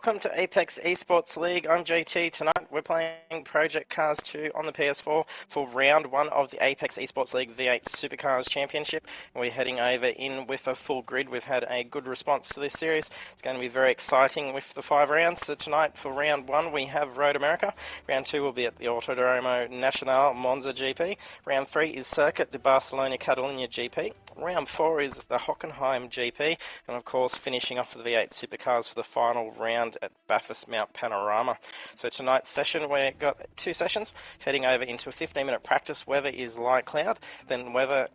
Welcome to Apex Esports League. I'm JT. Tonight we're playing Project Cars 2 on the PS4 for round 1 of the Apex Esports League V8 Supercars Championship. We're heading over in with a full grid. We've had a good response to this series. It's going to be very exciting with the 5 rounds. So tonight for round 1 we have Road America. Round 2 will be at the Autodromo Nacional Monza GP. Round 3 is Circuit de Barcelona Catalunya GP. Round 4 is the Hockenheim GP. And of course finishing off the V8 Supercars for the final round at Bathurst Mount Panorama. So tonight's session, we've got 2 sessions, heading over into a 15-minute practice. Weather is light cloud, then weather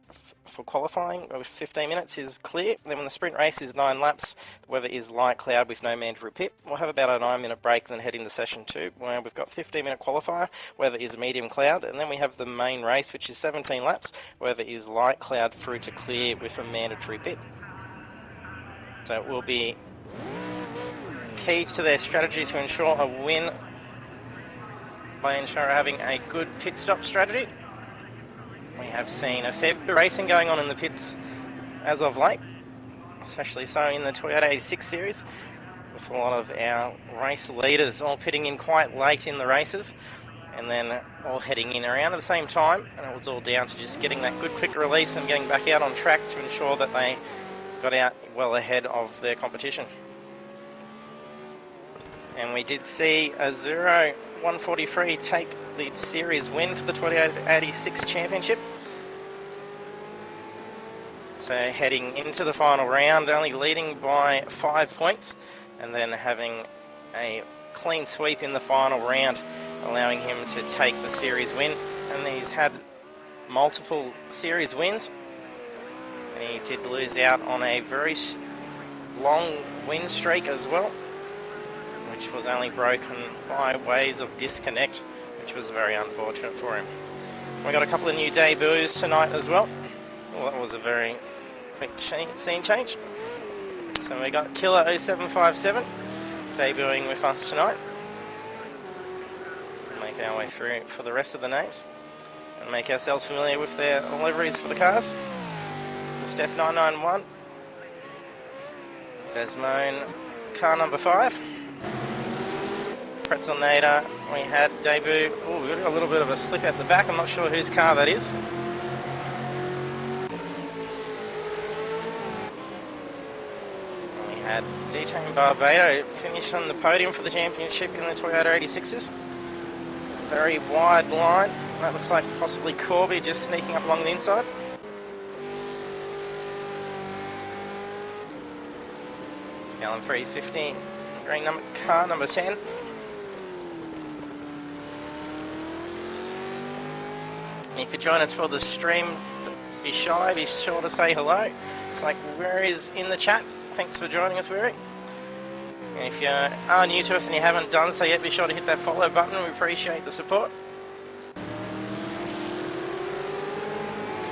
for qualifying with 15 minutes is clear. Then when the sprint race is 9 laps, the weather is light cloud with no mandatory pit. We'll have about a 9-minute break, then head into session 2, where we've got 15-minute qualifier, weather is medium cloud, and then we have the main race, which is 17 laps, weather is light cloud through to clear with a mandatory pit. So it will be key to their strategy to ensure a win by ensuring having a good pit stop strategy. We have seen a fair bit of racing going on in the pits as of late, especially so in the Toyota 86 series, with a lot of our race leaders all pitting in quite late in the races and then all heading in around at the same time, and it was all down to just getting that good quick release and getting back out on track to ensure that they got out well ahead of their competition. And we did see a 0-143 take the series win for the 2086 Championship. So heading into the final round, only leading by 5 points, and then having a clean sweep in the final round, allowing him to take the series win. And he's had multiple series wins, and he did lose out on a very long win streak as well, which was only broken by ways of disconnect, which was very unfortunate for him. We got a couple of new debuts tonight as well. Well, that was a very quick scene change. So we got Killer 0757 debuting with us tonight. Make our way through for the rest of the names and make ourselves familiar with their liveries for the cars. Steph 991, Desmone car number 5. Pretzel Nader, we had debut. Oh, we got a little bit of a slip at the back. I'm not sure whose car that is. We had D-Train Barbado finish on the podium for the championship in the Toyota 86s. Very wide line. That looks like possibly Corby just sneaking up along the inside. Scallon 315, green car number 10. If you join us for the stream, be sure to say hello. It's like Weary is in the chat. Thanks for joining us, Weary. And if you are new to us and you haven't done so yet, be sure to hit that follow button. We appreciate the support.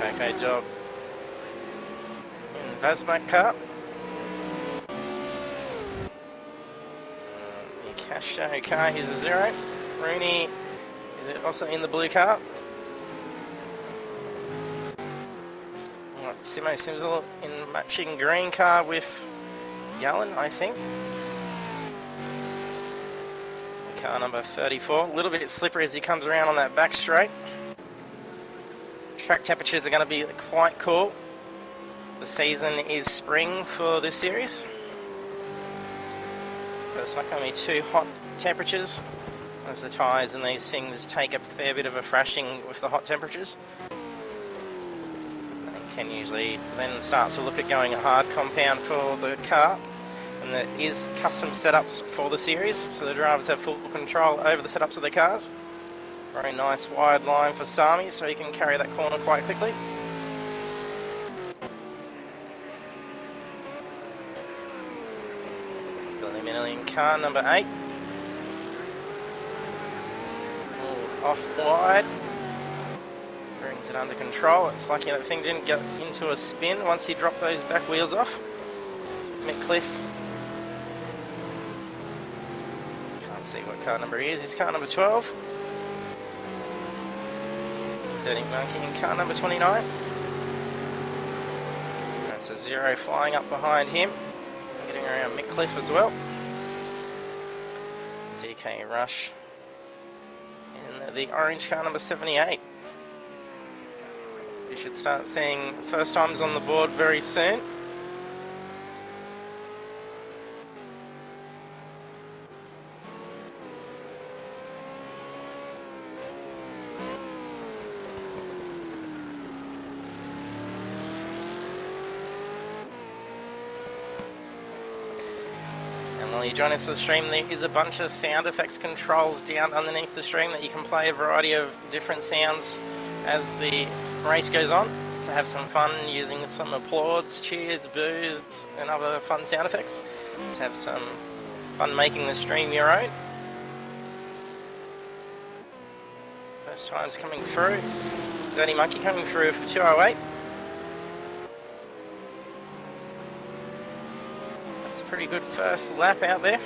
Okay, job in Vazmak car. The Casho car is a 0. Rooney is also in the blue car. Simo Simsel in matching green car with Yellen, I think. Car number 34, a little bit slippery as he comes around on that back straight. Track temperatures are going to be quite cool. The season is spring for this series, but it's not going to be too hot temperatures, as the tyres and these things take a fair bit of a thrashing with the hot temperatures. Can usually then start to look at going a hard compound for the car, and there is custom setups for the series, so the drivers have full control over the setups of their cars. Very nice wide line for Sami, so he can carry that corner quite quickly. Million car number 8. Off wide. Brings it under control. It's lucky that thing didn't get into a spin once he dropped those back wheels off. McCliff. Can't see what car number he is. He's car number 12. Dirty Monkey in car number 29. That's a 0 flying up behind him. Getting around McCliff as well. DK Rush in the orange car number 78. We should start seeing first times on the board very soon. While you join us for the stream, there is a bunch of sound effects controls down underneath the stream that you can play a variety of different sounds as the race goes on. So have some fun using some applauds, cheers, boos and other fun sound effects. Let's have some fun making the stream your own. First time's coming through. Dirty Monkey coming through for 208. Pretty good first lap out there.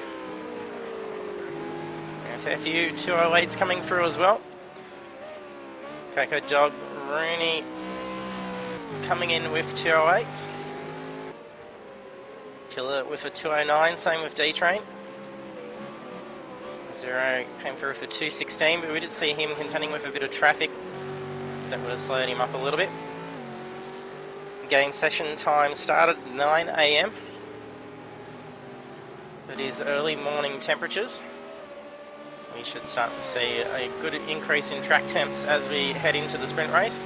And a fair few 208s coming through as well. Coco Dog Rooney coming in with 208s. Killer with a 209, same with D-Train. Zero came through for 216, but we did see him contending with a bit of traffic, so that would have slowed him up a little bit. Game session time started at 9 AM. It is early morning temperatures. We should start to see a good increase in track temps as we head into the sprint race.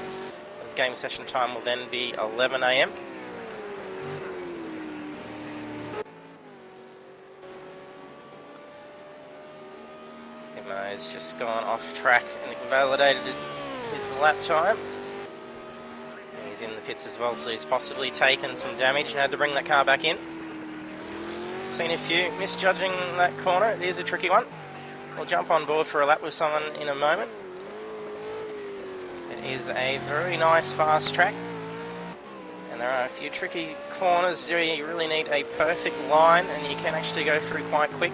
As game session time will then be 11 AM. Timo's just gone off track and validated his lap time. And he's in the pits as well, so he's possibly taken some damage and had to bring that car back in. Seen a few misjudging that corner. It is a tricky one. We'll jump on board for a lap with someone in a moment. It is a very nice fast track, and there are a few tricky corners where you really need a perfect line, and you can actually go through quite quick.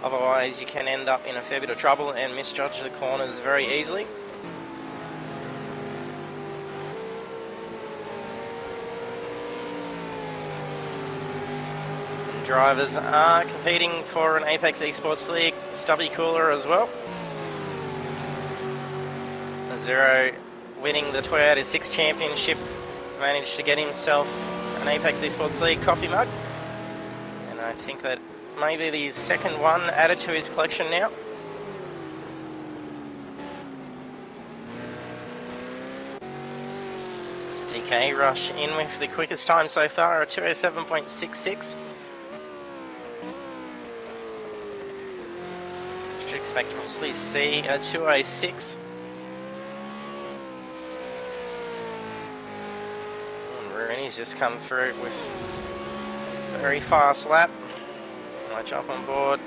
Otherwise you can end up in a fair bit of trouble and misjudge the corners very easily. Drivers are competing for an Apex eSports League stubby cooler as well. Zero winning the Toyota 6 Championship managed to get himself an Apex eSports League coffee mug, and I think that maybe the second one added to his collection now. So DK Rush in with the quickest time so far, a 207.66. Expect to possibly see a 206. And Rooney's just come through with a very fast lap. I jump on board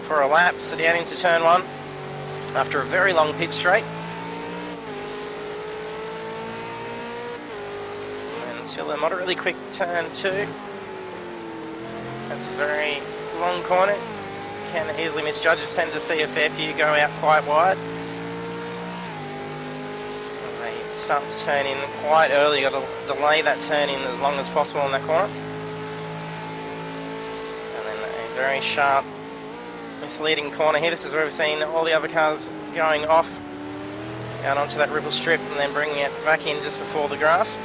for a lap, so down into turn one after a very long pit straight. And still a moderately quick turn two. That's a very long corner. Can easily misjudge. Just tend to see a fair few go out quite wide. As they start to turn in quite early, you've got to delay that turn in as long as possible in that corner. And then a very sharp, misleading corner here. This is where we've seen all the other cars going off out onto that ripple strip and then bringing it back in just before the grass.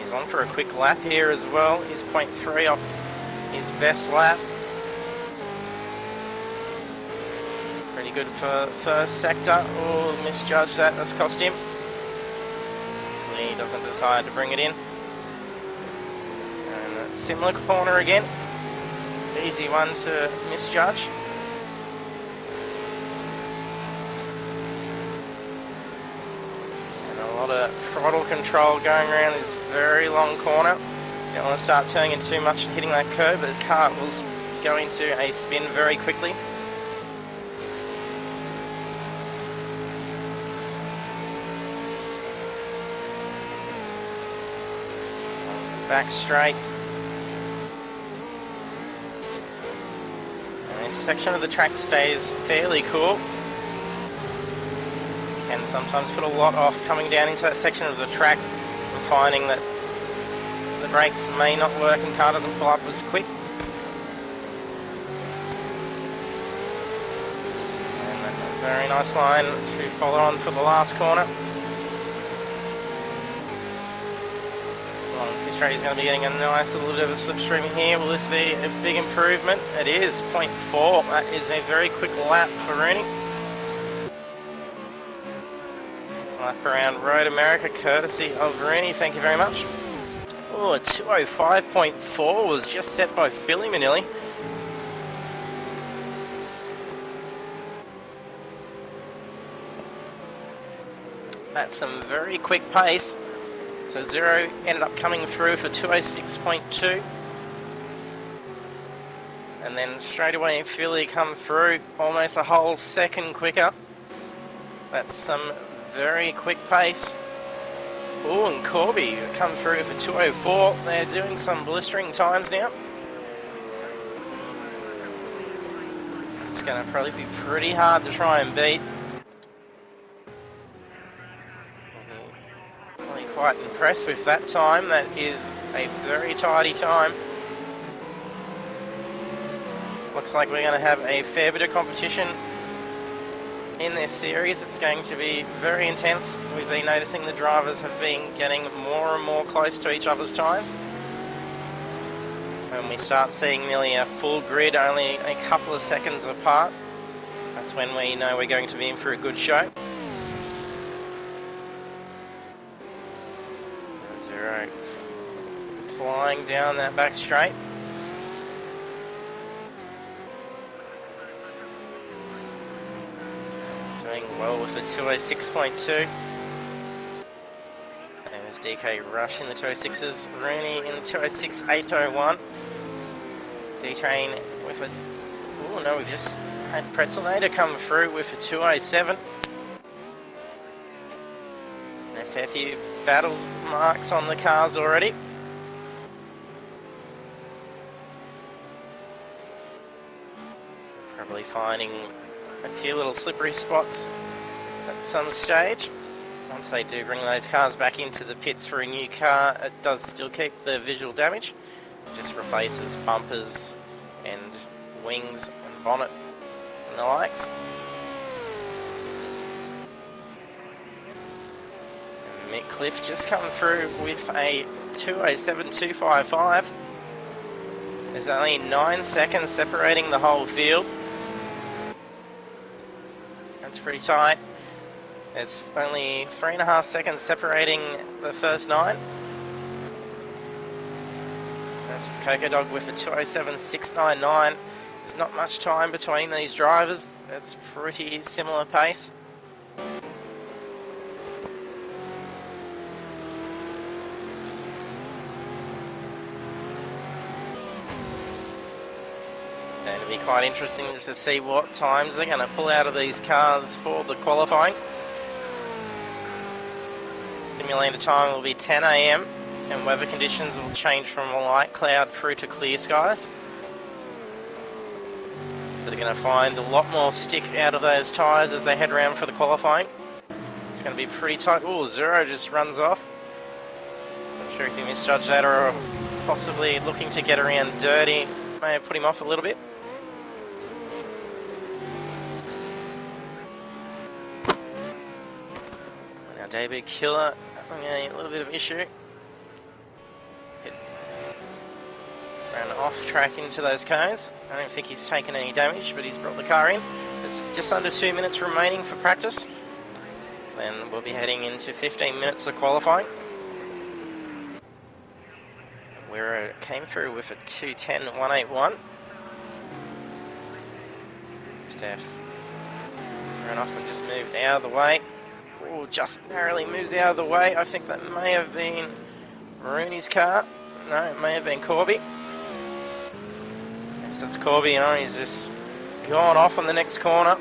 He's on for a quick lap here as well. He's 0.3 off his best lap. Pretty good for first sector. Oh, misjudged that. That's cost him. Hopefully he doesn't decide to bring it in. And a similar corner again. Easy one to misjudge. And a lot of throttle control going around this very long corner. You don't want to start turning it too much and hitting that curve, but the car will go into a spin very quickly. Back straight. And this section of the track stays fairly cool. Can sometimes put a lot off coming down into that section of the track and finding that the brakes may not work and car doesn't pull up as quick. Very nice line to follow on for the last corner. He's going to be getting a nice little bit of a slipstream here. Will this be a big improvement? It is, 0.4. That is a very quick lap for Rooney. Lap around Road America, courtesy of Rooney. Thank you very much. Oh, a 205.4 was just set by Philly Manilli. That's some very quick pace. So Zero ended up coming through for 206.2. And then straight away Philly come through almost a whole second quicker. That's some very quick pace. Oh, and Corby come through for 204. They're doing some blistering times now. It's going to probably be pretty hard to try and beat. Quite impressed with that time. That is a very tidy time. Looks like we're going to have a fair bit of competition in this series. It's going to be very intense. We've been noticing the drivers have been getting more and more close to each other's times. When we start seeing nearly a full grid only a couple of seconds apart, that's when we know we're going to be in for a good show. Zero flying down that back straight. Doing well with the 206.2. And there's DK Rush in the 206s. Rooney in the 206.801. D-Train with a... Oh no, we've just had Pretzelator come through with a 207. A fair few battles marks on the cars already. Probably finding a few little slippery spots at some stage. Once they do bring those cars back into the pits for a new car, it does still keep the visual damage. It just replaces bumpers and wings and bonnet and the likes. Mick Cliff just come through with a 207.255. There's only 9 seconds separating the whole field. That's pretty tight. There's only 3.5 seconds separating the first 9. That's Coco Dog with a 207.699. There's not much time between these drivers. It's pretty similar pace. And it'll be quite interesting just to see what times they're going to pull out of these cars for the qualifying. Simulator time will be 10 AM and weather conditions will change from a light cloud through to clear skies. They're going to find a lot more stick out of those tyres as they head around for the qualifying. It's going to be pretty tight. Oh, Zero just runs off. Not sure if he misjudged that or possibly looking to get around dirty. May have put him off a little bit. Now David Killer having a little bit of issue. Ran off track into those cones. I don't think he's taken any damage, but he's brought the car in. There's just under 2 minutes remaining for practice. Then we'll be heading into 15 minutes of qualifying. Where it came through with a 210.181. Steph ran off and just moved out of the way. Oh, just narrowly moves out of the way. I think that may have been Rooney's car. No, it may have been Corby. Yes, that's Corby. He's just gone off on the next corner.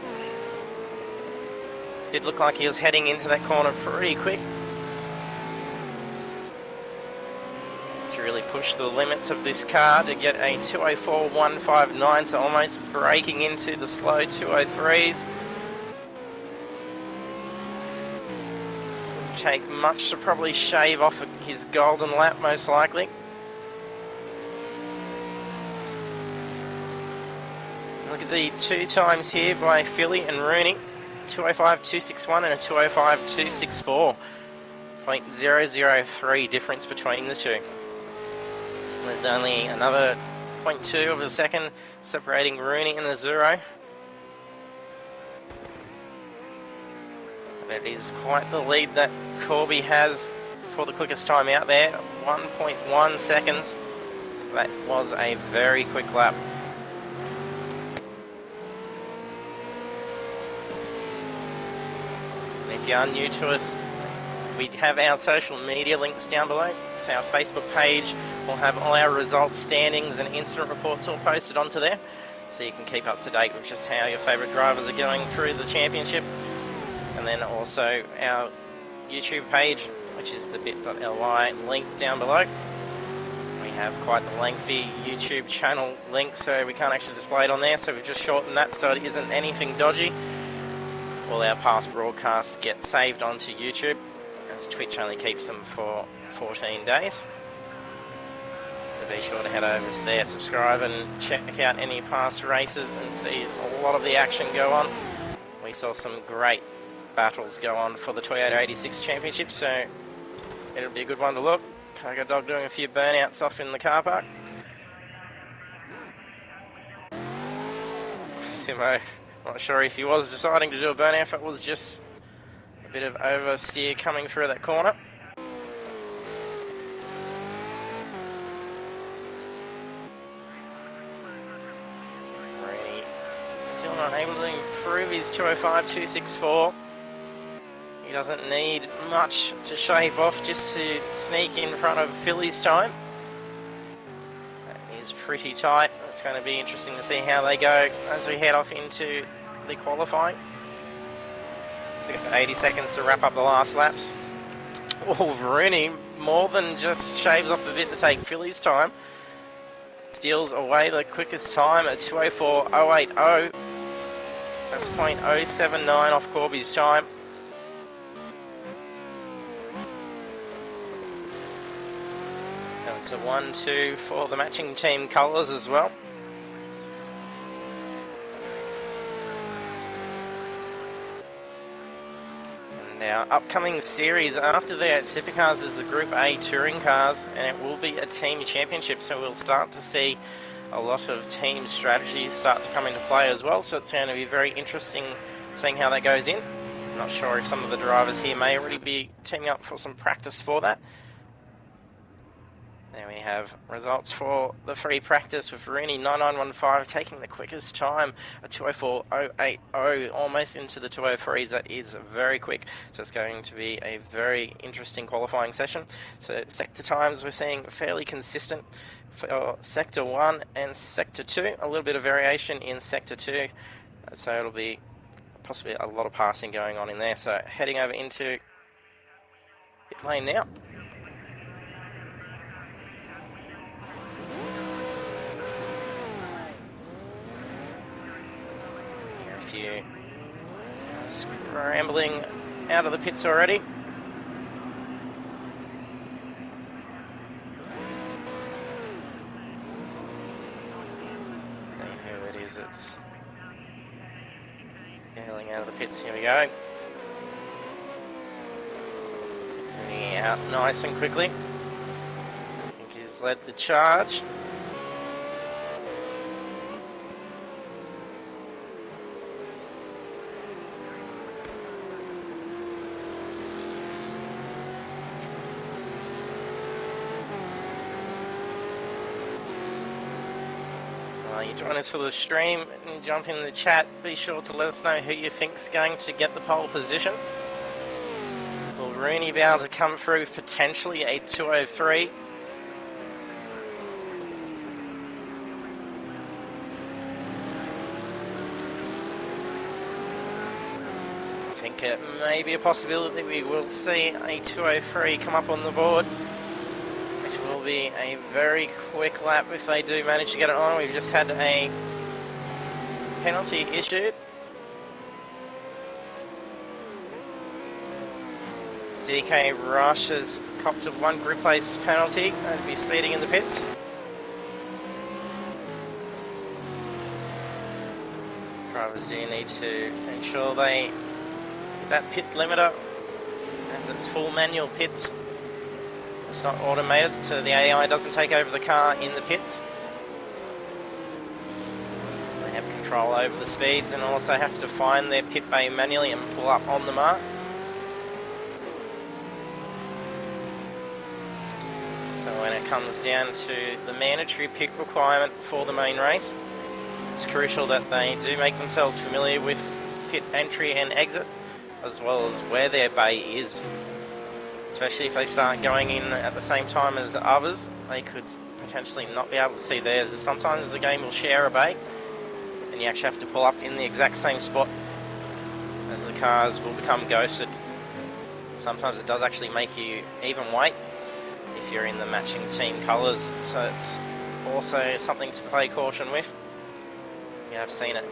Did look like he was heading into that corner pretty quick. To really push the limits of this car to get a 204.159, so almost breaking into the slow 203s. Wouldn't take much to probably shave off his golden lap, most likely. Look at the 2 times here by Philly and Rooney. 205.261 and a 205.264. 0.003 difference between the two. There's only another 0.2 of a second separating Rooney and the Zero. But it is quite the lead that Corby has for the quickest time out there. 1.1 seconds. That was a very quick lap. And if you are new to us, we have our social media links down below. So our Facebook page will have all our results, standings and incident reports all posted onto there. So you can keep up to date with just how your favourite drivers are going through the championship. And then also our YouTube page, which is the bit.ly link down below. We have quite the lengthy YouTube channel link, so we can't actually display it on there. So we've just shortened that so it isn't anything dodgy. All our past broadcasts get saved onto YouTube, as Twitch only keeps them for 14 days. So be sure to head over to there, subscribe and check out any past races and see a lot of the action go on. We saw some great battles go on for the Toyota 86 Championship, so it'll be a good one to look. Pogo Dog doing a few burnouts off in the car park. Simo, not sure if he was deciding to do a burnout, if it was just a bit of oversteer coming through that corner. Rooney still not able to improve his 205.264. He doesn't need much to shave off just to sneak in front of Philly's time. That is pretty tight. It's going to be interesting to see how they go as we head off into the qualifying. We've got 80 seconds to wrap up the last laps. Oh, Rooney more than just shaves off a bit to take Philly's time. Steals away the quickest time at 204.080. That's 0.079 off Corby's time. It's a 1-2 for the matching team colours as well. And our upcoming series after the Supercars is the Group A Touring Cars, and it will be a team championship, so we'll start to see a lot of team strategies start to come into play as well, so it's going to be very interesting seeing how that goes in. I'm not sure if some of the drivers here may already be teaming up for some practice for that. There we have results for the free practice with Rooney 9915 taking the quickest time, a 204.080, almost into the 203s. That is very quick, so it's going to be a very interesting qualifying session. So sector times we're seeing fairly consistent for sector 1 and sector 2, a little bit of variation in sector 2, so it'll be possibly a lot of passing going on in there. So heading over into pit lane now. You scrambling out of the pits already. Who it is that's getting out of the pits. Here we go. Getting out nice and quickly. I think he's led the charge. You join us for the stream and jump in the chat. Be sure to let us know who you think's going to get the pole position. Will Rooney be able to come through with potentially a 203? I think it may be a possibility we will see a 203 come up on the board. Will be a very quick lap if they do manage to get it on. We've just had a penalty issued. DK Rush has copped a one group place penalty and be speeding in the pits. Drivers do need to ensure they that pit limiter, as it's full manual pits. It's not automated, so the AI doesn't take over the car in the pits. They have control over the speeds and also have to find their pit bay manually and pull up on the mark. So when it comes down to the mandatory pit requirement for the main race, it's crucial that they do make themselves familiar with pit entry and exit, as well as where their bay is. Especially if they start going in at the same time as others, they could potentially not be able to see theirs. Sometimes the game will share a bay, and you actually have to pull up in the exact same spot, as the cars will become ghosted. Sometimes it does actually make you even wait if you're in the matching team colours, so it's also something to play caution with. Yeah, I've seen it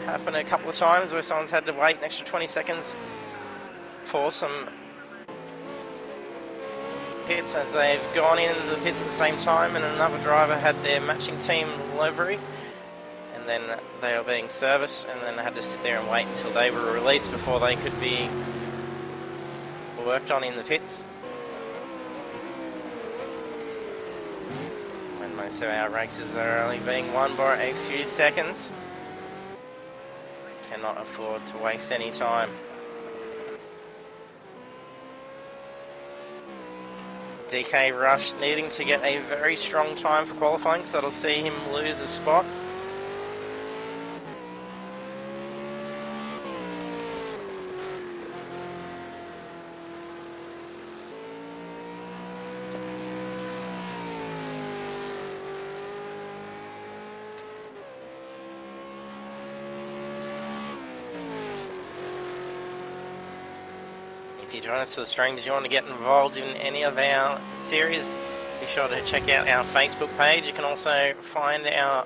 happen a couple of times where someone's had to wait an extra 20 seconds for some pits as they've gone into the pits at the same time, and another driver had their matching team livery, and then they were being serviced, and then they had to sit there and wait until they were released before they could be worked on in the pits. When most of our races are only being won by a few seconds, cannot afford to waste any time. DK Rush needing to get a very strong time for qualifying, so that'll see him lose a spot. If you join us for the streams, you want to get involved in any of our series, be sure to check out our Facebook page. You can also find our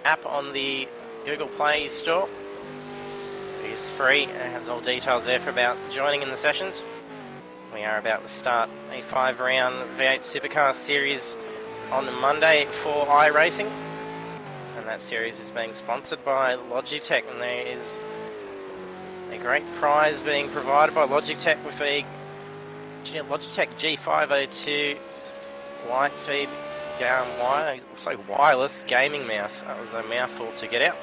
app on the Google Play Store. It is free and it has all details there for about joining in the sessions. We are about to start a 5-round V8 Supercars series on Monday for iRacing, and that series is being sponsored by Logitech, and there is a great prize being provided by Logitech with a Logitech G502 Lightspeed wireless gaming mouse. That was a mouthful to get out.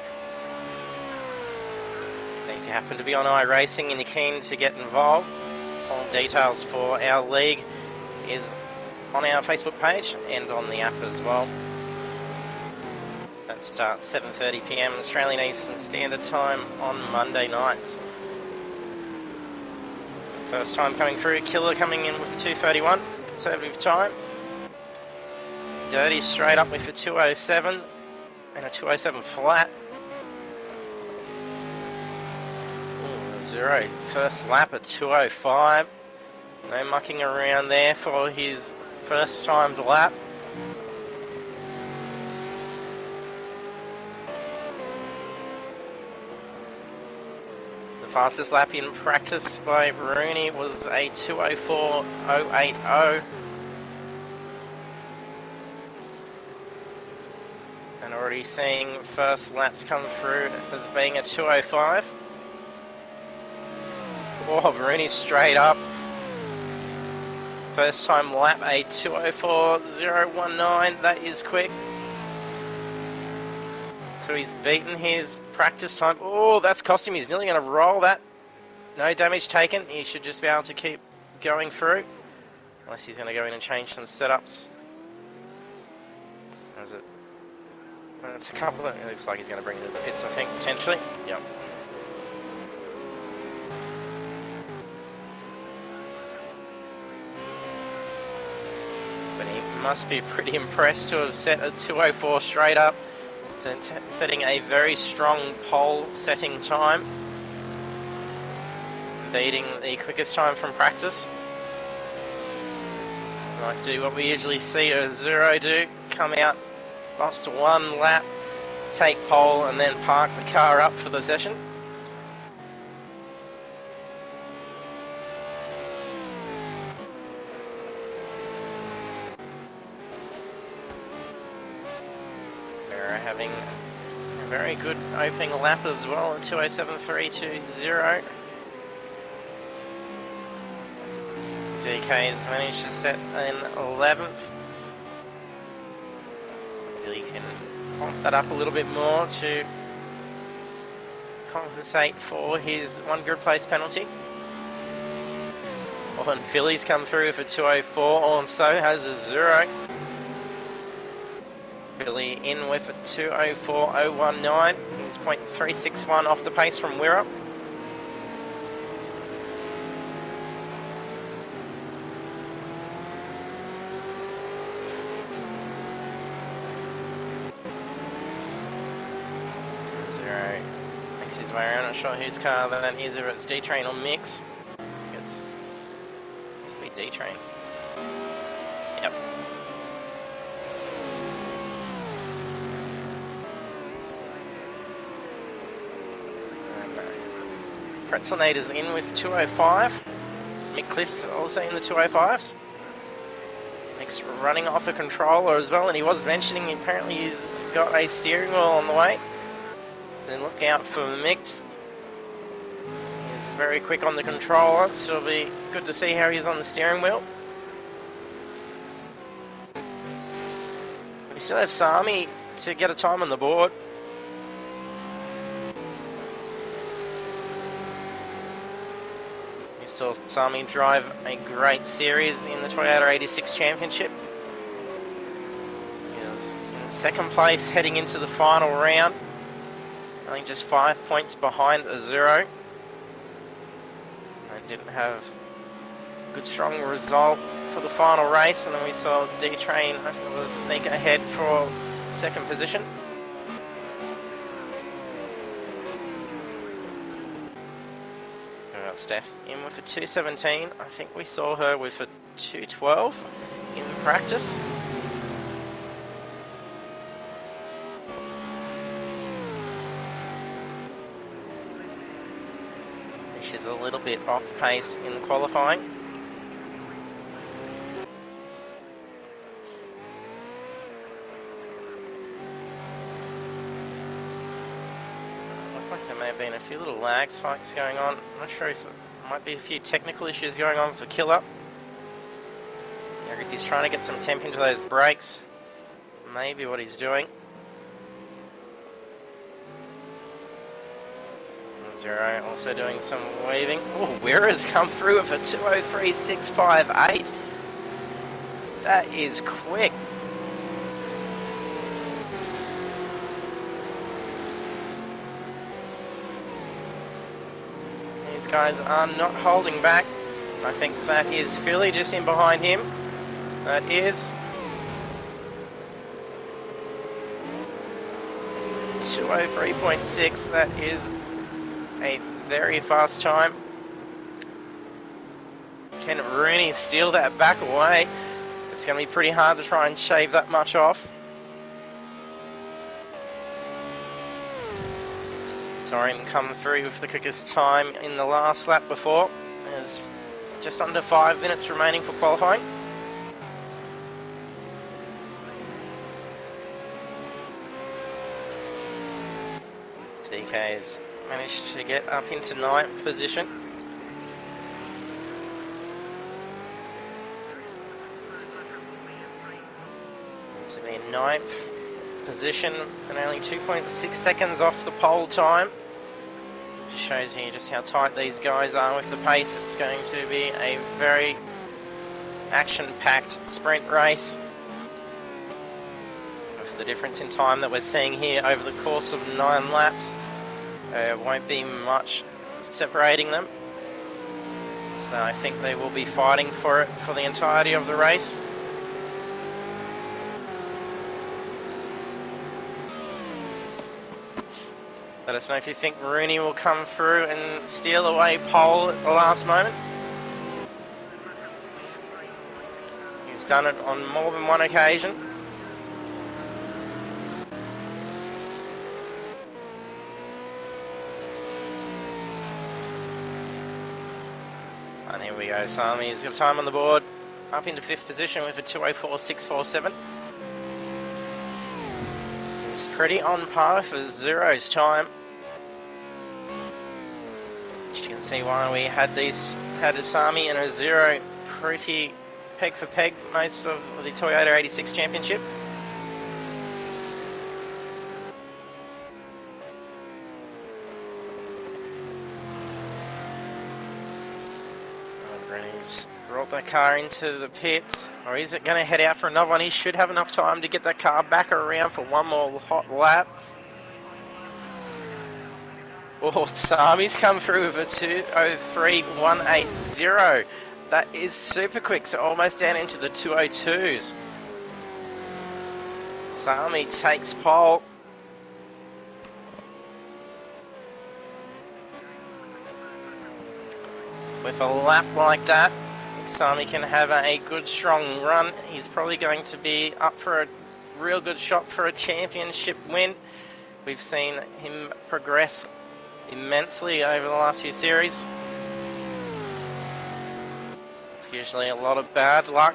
If you happen to be on iRacing and you're keen to get involved, all details for our league is on our Facebook page and on the app as well. That starts 7:30 PM Australian Eastern Standard Time on Monday nights. First time coming through, Killer coming in with a 2:31, conservative time. Dirty straight up with a 2:07 and a 2:07 flat. Ooh, zero. First lap at 2:05. No mucking around there for his first timed lap. Fastest lap in practice by Rooney was a 2:04.080, and already seeing first laps come through as being a 2:05. Oh, Rooney straight up. First time lap a 2:04.019. That is quick. So he's beaten his practice time. Oh, that's cost him. He's nearly going to roll that. No damage taken. He should just be able to keep going through. Unless he's going to go in and change some setups. Is it? It's a couple of... It looks like he's going to bring it to the pits, I think, potentially. Yep. But he must be pretty impressed to have set a 2:04 straight up. So setting a very strong pole setting time, beating the quickest time from practice. Might do what we usually see a Zero do, come out, lost one lap, take pole and then park the car up for the session. Having a very good opening lap as well at 2:07.320. DK's managed to set in 11th. Really can bump that up a little bit more to compensate for his one grid place penalty. Oh, and Philly's come through for 204, and so has a 0. Philly in with a 204.019. He's 0.361 off the pace from Wirra. Zero makes his way around. Not sure whose car that is, if it's D-Train or Mix. I think it's must be D-Train. Yep. Pretzelnader's in with 205. Mick Cliff's also in the 205s. Mick's running off a controller as well, and he was mentioning apparently he's got a steering wheel on the way. Then look out for Mick. He's very quick on the controller, so it'll be good to see how he's on the steering wheel. We still have Sami to get a time on the board. We saw Sami drive a great series in the Toyota 86 Championship. He was in second place heading into the final round. I think just 5 points behind a 0. And didn't have a good strong result for the final race, and then we saw D-Train, I think it was sneak ahead for second position. We've got Steph in with a 217. I think we saw her with a 212 in practice. She's a little bit off pace in qualifying. Looked like there may have been a few little lag spikes going on. I'm not sure if it might be a few technical issues going on for Killer. If he's trying to get some temp into those brakes, maybe what he's doing. 0 also doing some waving. Oh, Wirra's come through with a 203.658. That is quick. These guys are not holding back. I think that is Philly just in behind him. That is 203.6. That is a very fast time. Can Rooney steal that back away? It's going to be pretty hard to try and shave that much off. Torian come through with the quickest time in the last lap before. There's just under 5 minutes remaining for qualifying. DK's managed to get up into 9th position. To be in 9th position and only 2.6 seconds off the pole time. Just shows you just how tight these guys are with the pace. It's going to be a very action-packed sprint race. With the difference in time that we're seeing here over the course of 9 laps, won't be much separating them, so I think they will be fighting for it for the entirety of the race. Let us know if you think Rooney will come through and steal away pole at the last moment. He's done it on more than one occasion. And here we go, Sami's got time on the board, up into 5th position with a 204.647. He's pretty on par for 0's time. As you can see why we had Sami and a 0 pretty peg for peg most of the Toyota 86 Championship. He's brought that car into the pits, or is it going to head out for another one? He should have enough time to get that car back around for one more hot lap. Oh, Sami's come through with a 2:03.180. That is super quick, so almost down into the 2:02s. Sami takes pole. With a lap like that, Sami can have a good strong run. He's probably going to be up for a real good shot for a championship win. We've seen him progress immensely over the last few series. Usually a lot of bad luck,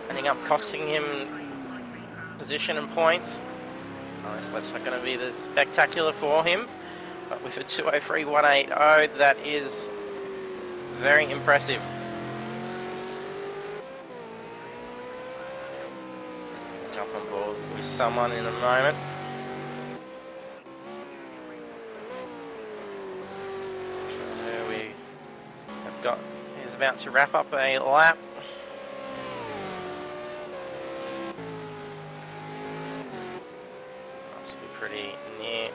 ending up costing him position and points. This lap's not going to be the spectacular for him, but with a 2:03.180, that is very impressive. Jump on board with someone in a moment. He's about to wrap up a lap. That's pretty near.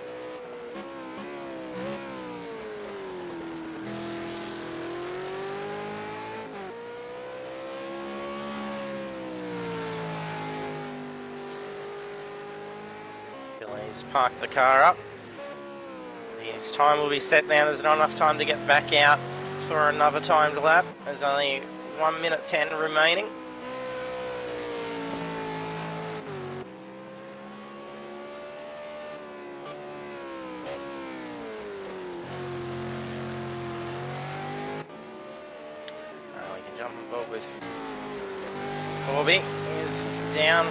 He's parked the car up. His time will be set now. There's not enough time to get back out for another timed lap. There's only 1:10 remaining. We can jump on board with Corby. He's down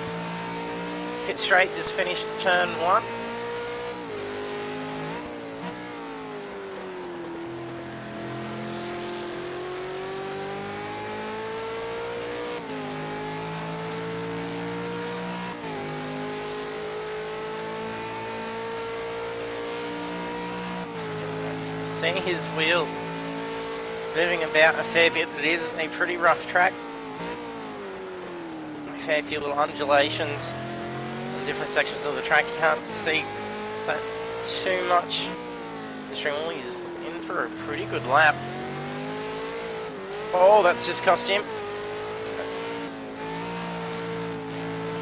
pit straight, just finished turn 1. See his wheel moving about a fair bit. It is a pretty rough track. A fair few little undulations in different sections of the track. You can't see that too much. He's in for a pretty good lap. Oh, that's just cost him.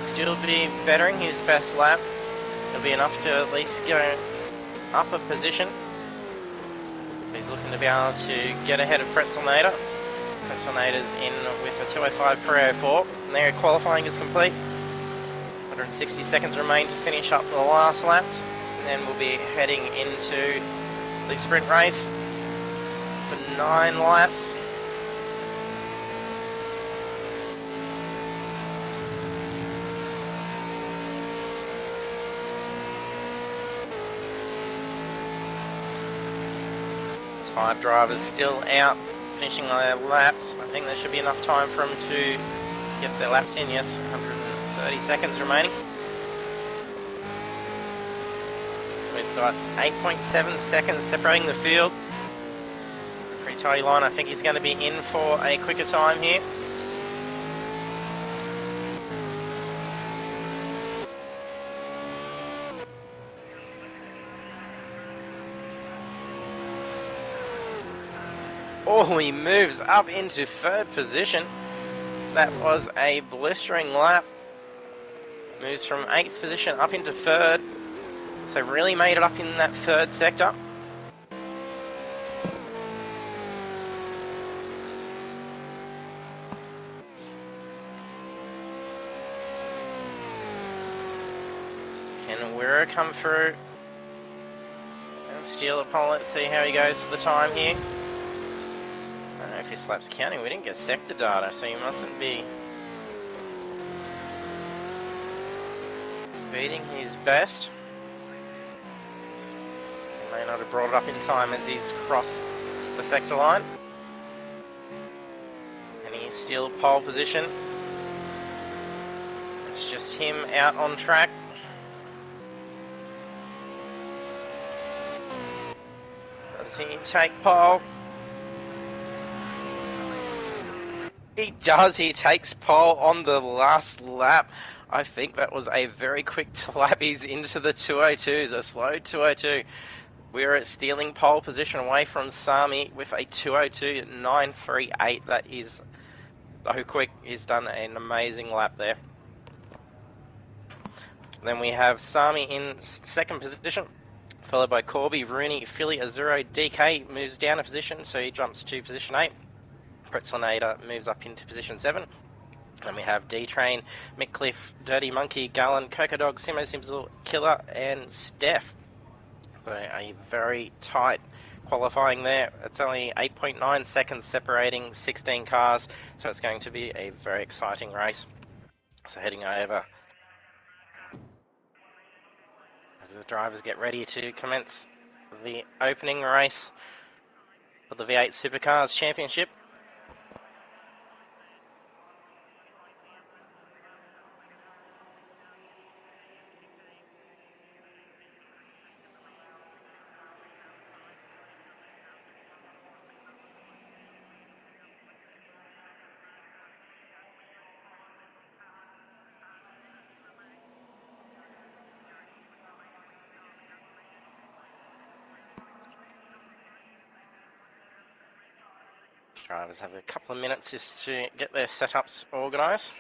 Still be bettering his best lap. It'll be enough to at least go up a position. He's looking to be able to get ahead of Pretzelnader. Pretzelnader's in with a 2:05.304. And there, qualifying is complete. 160 seconds remain to finish up the last laps. And then we'll be heading into the sprint race for 9 laps. There's 5 drivers still out finishing their laps. I think there should be enough time for them to get their laps in. Yes, 130 seconds remaining. We've got 8.7 seconds separating the field. Pretty tidy line. I think he's going to be in for a quicker time here. Oh, he moves up into 3rd position. That was a blistering lap. Moves from 8th position up into 3rd. So really made it up in that 3rd sector. Can Wira come through and steal a pole? Let's see how he goes for the time here. I don't know if his lap's counting. We didn't get sector data, so he mustn't be beating his best. He may not have brought it up in time as he's crossed the sector line. And he steal pole position. It's just him out on track. Does he take pole? He does. He takes pole on the last lap. I think that was a very quick lap. He's into the 202s, a slow 202. We're at stealing pole position away from Sami with a 202.938. That is so quick. He's done an amazing lap there. Then we have Sami in second position, followed by Corby, Rooney, Philly, Azuro, DK moves down a position, so he jumps to position 8. Pretzelnader moves up into position 7. Then we have D-Train, McCliff, Dirty Monkey, Garland, Coca Dog, Simo Simsel, Killer, and Steph. So a very tight qualifying there. It's only 8.9 seconds separating 16 cars, so it's going to be a very exciting race. So heading over as the drivers get ready to commence the opening race for the V8 Supercars Championship. Drivers have a couple of minutes just to get their setups organised.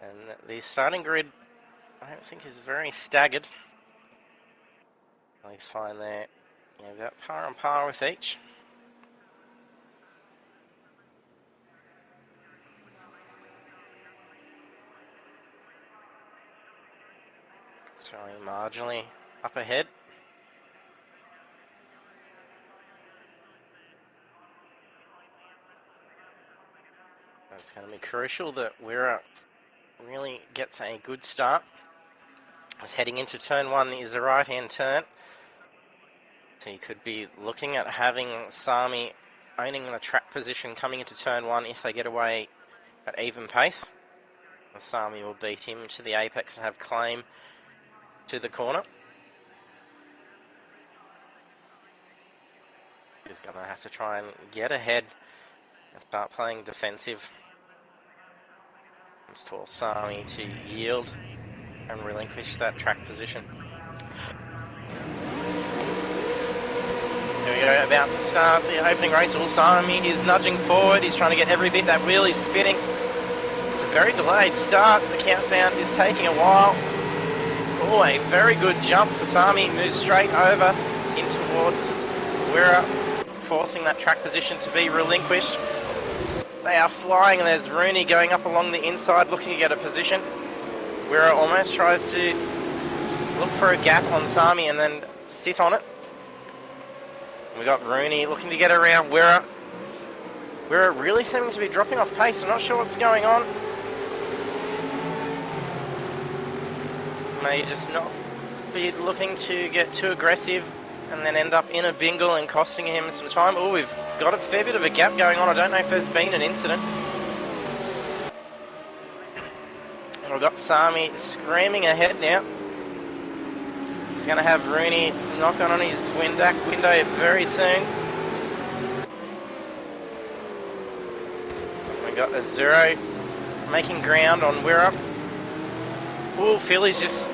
And the starting grid, I don't think, is very staggered. I find they're about par on par with each. It's only marginally up ahead. It's going to be crucial that Wira really gets a good start. As heading into turn 1 is the right-hand turn. So you could be looking at having Sami owning the track position coming into turn 1 if they get away at even pace. And Sami will beat him to the apex and have claim to the corner. He's going to have to try and get ahead and start playing defensive for Sami to yield and relinquish that track position. Here we go, about to start the opening race. Sami is nudging forward. He's trying to get every bit. That wheel is spinning. It's a very delayed start. The countdown is taking a while. Oh, a very good jump for Sami. Moves straight over in towards Wira, forcing that track position to be relinquished. They are flying, and there's Rooney going up along the inside looking to get a position. Wira almost tries to look for a gap on Sami and then sit on it. We got Rooney looking to get around Wira. Wira really seeming to be dropping off pace. I'm not sure what's going on. May just not be looking to get too aggressive and then end up in a bingle and costing him some time. Oh, we've got a fair bit of a gap going on. I don't know if there's been an incident. And we've got Sami screaming ahead now. He's going to have Rooney knock on his window very soon. We've got Azuro making ground on Wira. Oh, Philly's just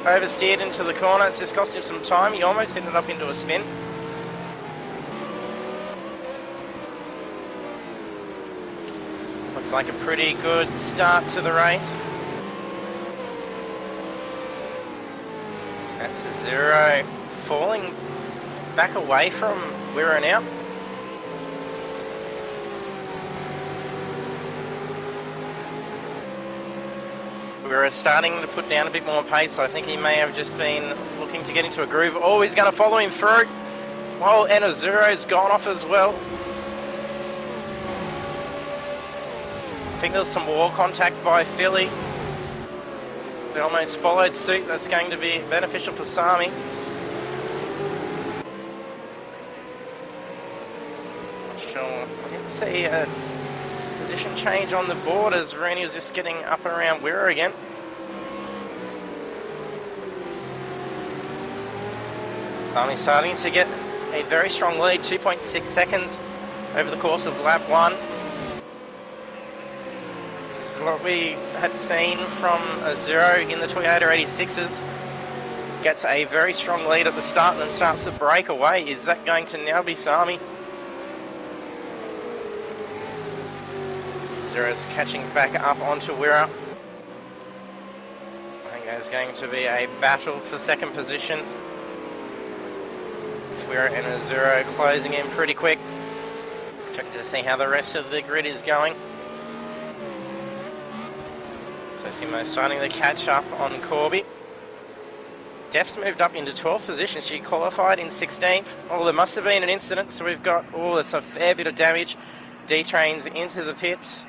oversteered into the corner. It's just cost him some time. He almost ended up into a spin. Looks like a pretty good start to the race. That's Azuro falling back away from Wira now. Wira starting to put down a bit more pace. I think he may have just been looking to get into a groove. Oh, he's going to follow him through. Well, and Azuro's gone off as well. I think there was some wall contact by Philly. They almost followed suit. That's going to be beneficial for Sami. Not sure. I didn't see a position change on the board as Rooney was just getting up and around Wirra again. Sami's starting to get a very strong lead, 2.6 seconds over the course of lap 1. This is what we had seen from a 0 in the Toyota 86s. Gets a very strong lead at the start and then starts to break away. Is that going to now be Sami? Zero's catching back up onto Wirra. I think there's going to be a battle for second position. Wirra and a 0 closing in pretty quick. Checking to see how the rest of the grid is going. So Simo starting to catch up on Corby. Def's moved up into 12th position. She qualified in 16th. Oh, there must have been an incident, so we've got, oh, there's a fair bit of damage. D-Train's into the pits.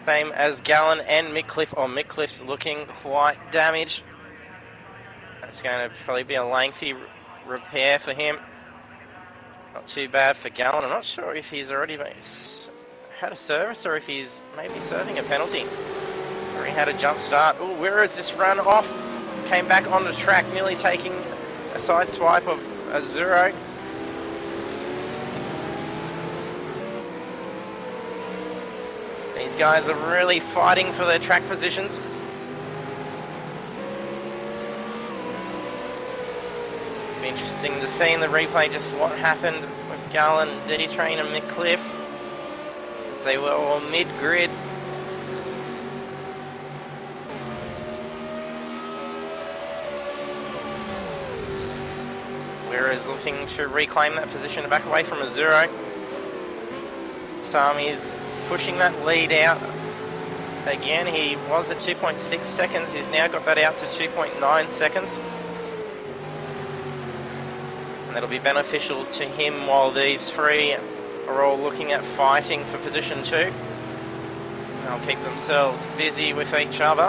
Same as Gallen and Mickliffe. Oh, Mickliffe looking quite damaged. That's going to probably be a lengthy repair for him. Not too bad for Gallen. I'm not sure if he's already had a service or if he's maybe serving a penalty. Or he had a jump start. Oh, where has this run off? Came back on the track, nearly taking a side swipe of a 0. These guys are really fighting for their track positions. Be interesting to see in the replay just what happened with Gallen, D-Train and Mickliffe as they were all mid-grid. Whereas looking to reclaim that position back away from a 0. Sami's pushing that lead out. Again, he was at 2.6 seconds. He's now got that out to 2.9 seconds. And that'll be beneficial to him while these three are all looking at fighting for position 2. They'll keep themselves busy with each other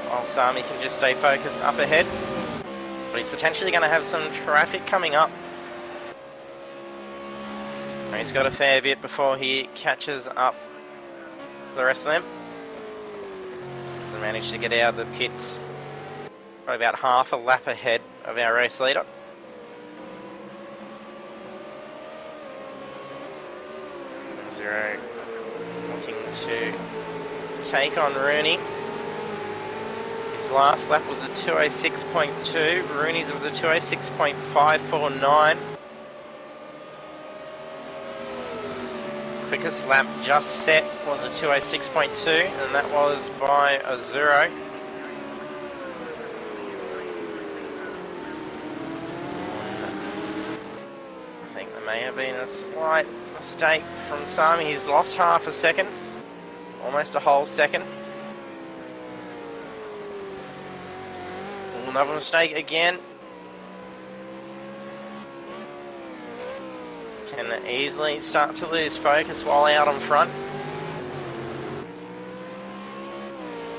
while Sami can just stay focused up ahead. But he's potentially going to have some traffic coming up. He's got a fair bit before he catches up the rest of them. They managed to get out of the pits by about half a lap ahead of our race leader. And 0 looking to take on Rooney. His last lap was a 206.2. Rooney's was a 206.549. Quickest lap just set was a 206.2, and that was by a 0. I think there may have been a slight mistake from Sami. He's lost half a second, almost a whole second. Another mistake again. Can easily start to lose focus while out on front.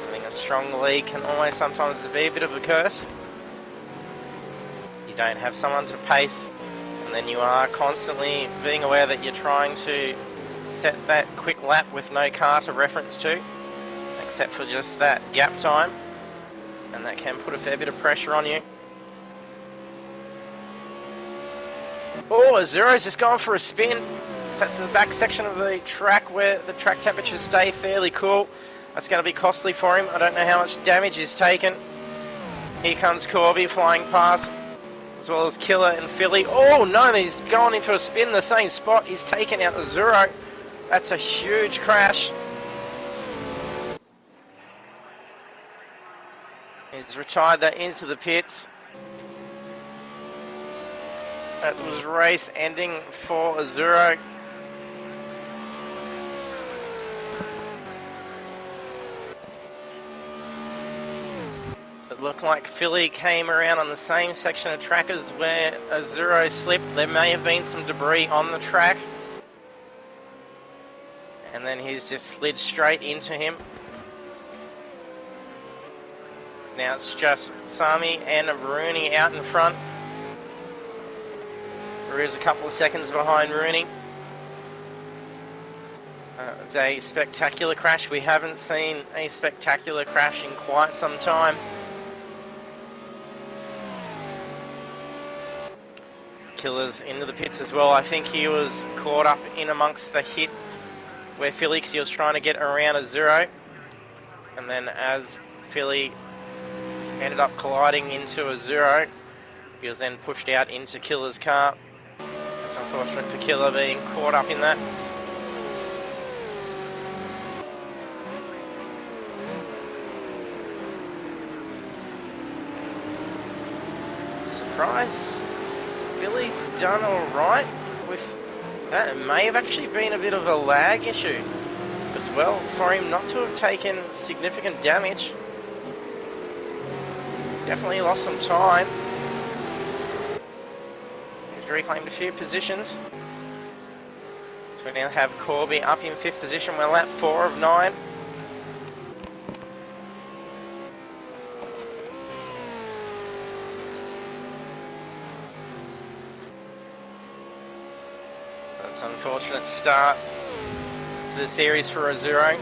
I think a strong lead can always sometimes be a bit of a curse. You don't have someone to pace, and then you are constantly being aware that you're trying to set that quick lap with no car to reference to, except for just that gap time, and that can put a fair bit of pressure on you. Oh, a 0's just gone for a spin. So that's the back section of the track where the track temperatures stay fairly cool. That's going to be costly for him. I don't know how much damage he's taken. Here comes Corby flying past, as well as Killer and Philly. Oh no, he's gone into a spin in the same spot. He's taken out the 0. That's a huge crash. He's retired that into the pits. That was race ending for a 0. It looked like Philly came around on the same section of track as where a 0 slipped. There may have been some debris on the track. And then he's just slid straight into him. Now it's just Sami and Rooney out in front. Ru's a couple of seconds behind Rooney. It's a spectacular crash. We haven't seen a spectacular crash in quite some time. Killer's into the pits as well. I think he was caught up in amongst the hit where Felix was trying to get around a zero. And then as Philly ended up colliding into a zero, he was then pushed out into Killer's car. It's unfortunate for Killer being caught up in that. Surprise, Philly's done alright with that. It may have actually been a bit of a lag issue as well for him not to have taken significant damage. Definitely lost some time. He's reclaimed a few positions. So we now have Corby up in 5th position. We're lap 4 of 9. That's an unfortunate start to the series for a zero.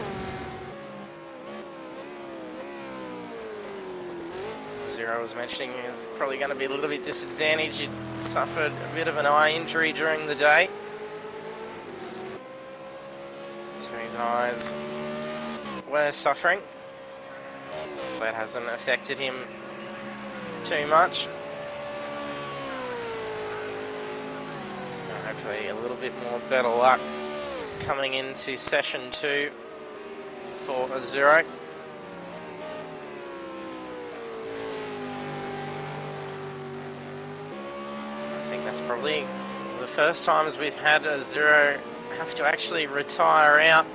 Zero was mentioning is probably going to be a little bit disadvantaged. He suffered a bit of an eye injury during the day, so his eyes were suffering. That hasn't affected him too much. Hopefully a little bit more better luck coming into session 2 for a zero. I think that's probably the first times we've had a zero have to actually retire out.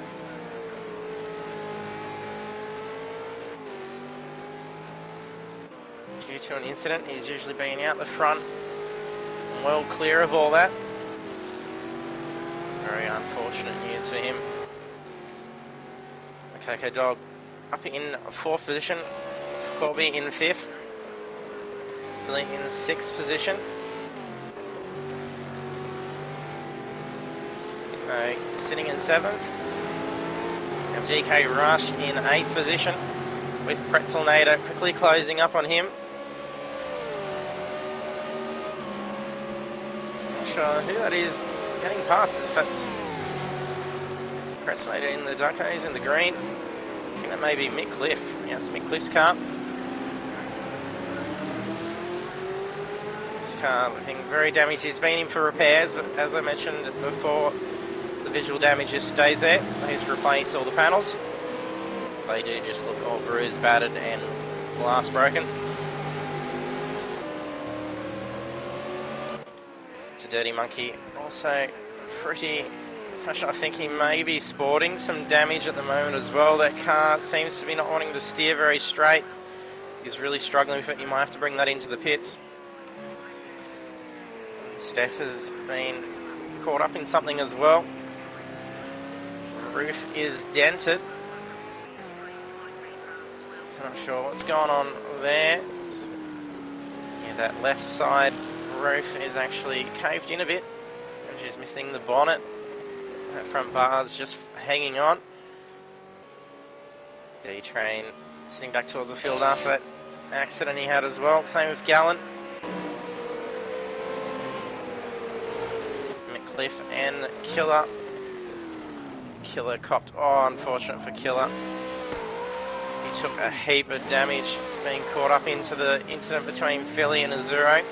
Due to an incident. He's usually been out the front and well clear of all that. Very unfortunate news for him. Okay, Dog up in 4th position. Corby in 5th. Philly in 6th position. Sitting in 7th. And GK Rush in 8th position with Pretzelnator quickly closing up on him. Not sure who that is getting past, if that's Pretzelnator in the Duckos in the green. I think that may be Mick Cliff. Yeah, it's Mick Cliff's car. This car looking very damaged. He's been in for repairs, but as I mentioned before, the visual damage just stays there. He's replaced all the panels. They do just look all bruised, battered, and glass broken. It's a Dirty Monkey. Also pretty such. I think he may be sporting some damage at the moment as well. That car seems to be not wanting to steer very straight. He's really struggling with it. You might have to bring that into the pits. Steph has been caught up in something as well. Roof is dented. So I'm not sure what's going on there. Yeah, that left side roof is actually caved in a bit. And she's missing the bonnet. That front bar's just hanging on. D-Train sitting back towards the field after that accident he had as well. Same with Gallen. McCliff and Killer. Killer copped. Oh, unfortunate for Killer. He took a heap of damage being caught up into the incident between Philly and Azuro.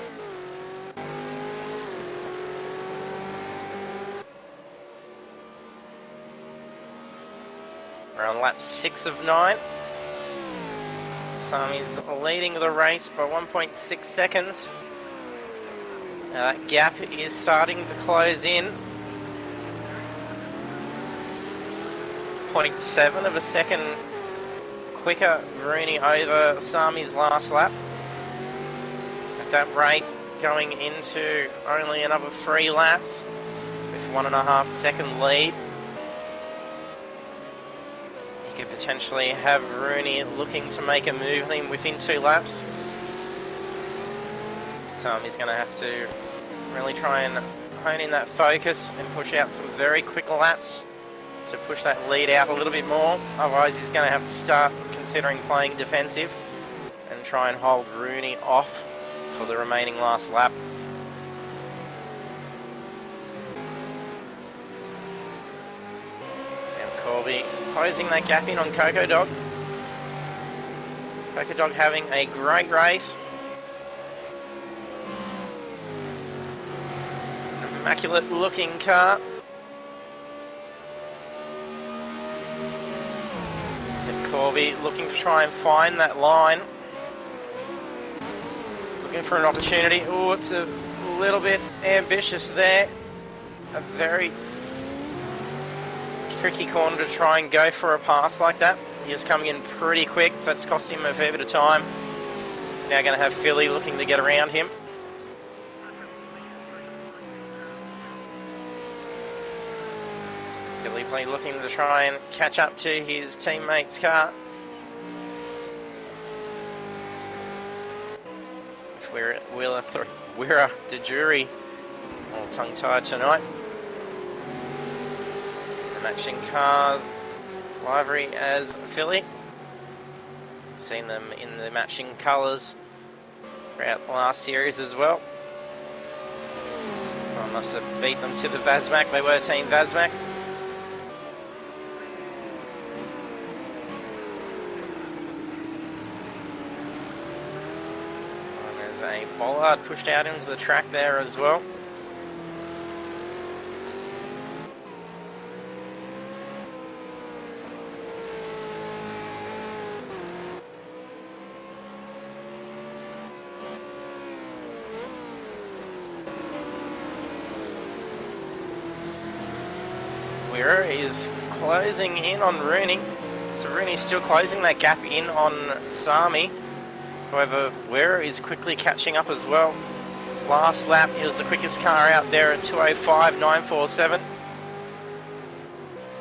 We're on lap 6 of 9. Sami's leading the race by 1.6 seconds. That gap is starting to close in. 0.7 of a second quicker Rooney over Sami's last lap. At that rate, going into only another 3 laps with 1.5 second lead. He could potentially have Rooney looking to make a move within 2 laps. So he's going to have to really try and hone in that focus and push out some very quick laps to push that lead out a little bit more. Otherwise he's going to have to start considering playing defensive and try and hold Rooney off for the remaining last lap. And Corby closing that gap in on Coco Dog. Coco Dog having a great race. An immaculate looking car. And Corby looking to try and find that line. Looking for an opportunity. Oh, it's a little bit ambitious there. A very tricky corner to try and go for a pass like that. He was coming in pretty quick, so that's cost him a fair bit of time. He's now going to have Philly looking to get around him. Philly looking to try and catch up to his teammate's car. We're de jury all tongue-tied tonight. The matching car livery as Philly. We've seen them in the matching colours throughout the last series as well. I must have beat them to the Vazmac. They were Team Vazmac. A bollard pushed out into the track there as well. Weir is closing in on Rooney. So Rooney's still closing that gap in on Sami. However, Weir is quickly catching up as well. Last lap, he was the quickest car out there at 2:05.947.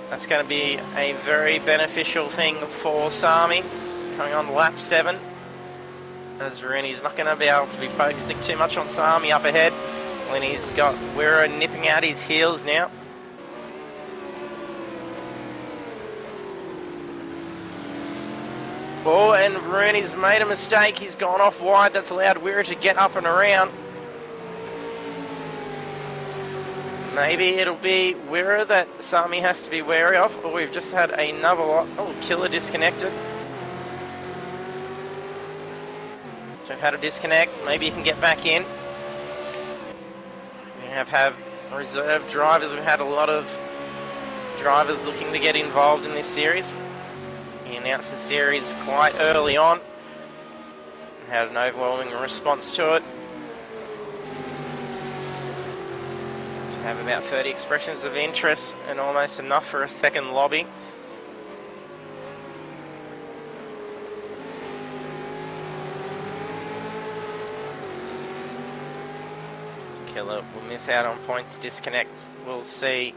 That's going to be a very beneficial thing for Sami coming on lap 7. As Rooney's not going to be able to be focusing too much on Sami up ahead when he's got Weir nipping out his heels now. Oh, and Rooney's made a mistake. He's gone off wide. That's allowed Weir to get up and around. Maybe it'll be Weir that Sami has to be wary of. Oh, we've just had another lot. Oh, Killer disconnected. So we've had a disconnect. Maybe he can get back in. We have reserve drivers. We've had a lot of drivers looking to get involved in this series. He announced the series quite early on and had an overwhelming response to it. To have about 30 expressions of interest and almost enough for a second lobby. This Killer will miss out on points. Disconnect, we'll see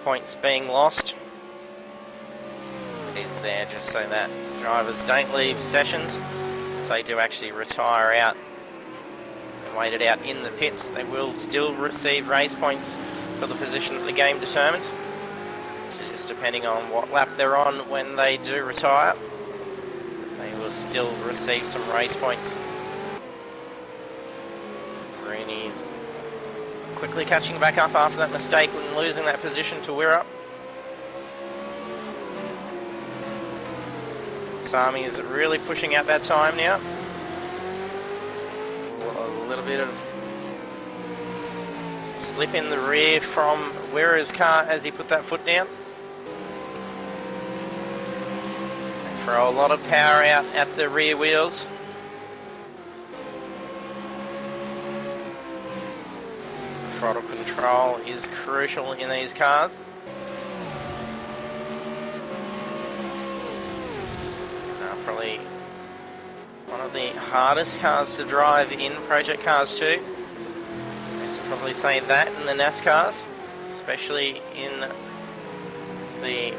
points being lost. It is there just so that drivers don't leave sessions. If they do actually retire out and wait it out in the pits, they will still receive race points for the position that the game determines. Just depending on what lap they're on when they do retire, they will still receive some race points. Rooney's quickly catching back up after that mistake and losing that position to Weir. Sami is really pushing out that time now. A little bit of slip in the rear from Weir's car as he put that foot down. Throw a lot of power out at the rear wheels. Throttle control is crucial in these cars. Probably one of the hardest cars to drive in Project Cars 2. I should probably say that in the NASCARs, especially in the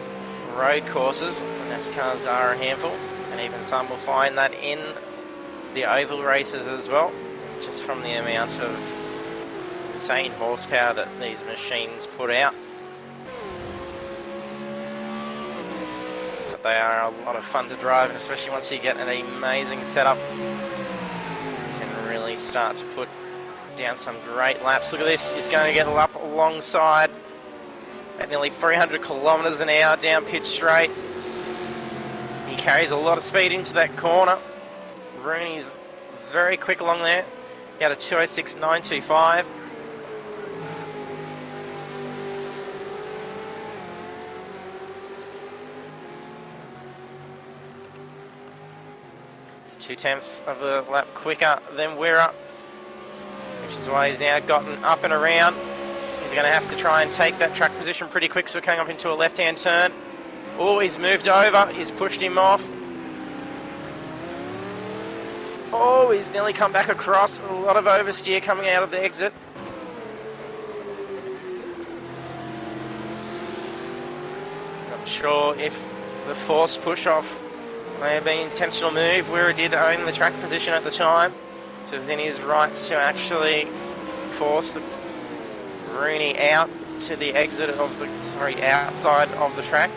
road courses. NASCARs are a handful, and even some will find that in the oval races as well, just from the amount of insane horsepower that these machines put out. But they are a lot of fun to drive, and especially once you get an amazing setup, you can really start to put down some great laps. Look at this, he's going to get up alongside at nearly 300 kilometers an hour down pitch straight. He carries a lot of speed into that corner. Rooney's very quick along there. He had a 206.925. It's 2/10 of a lap quicker than Wirra, which is why he's now gotten up and around. He's going to have to try and take that track position pretty quick, so we're coming up into a left-hand turn. Oh, he's moved over, he's pushed him off. Oh, he's nearly come back across. A lot of oversteer coming out of the exit. Not sure if the forced push-off may have been an intentional move. Wirra did own the track position at the time, so it was in his rights to actually force the Rooney out to the exit of the, outside of the track.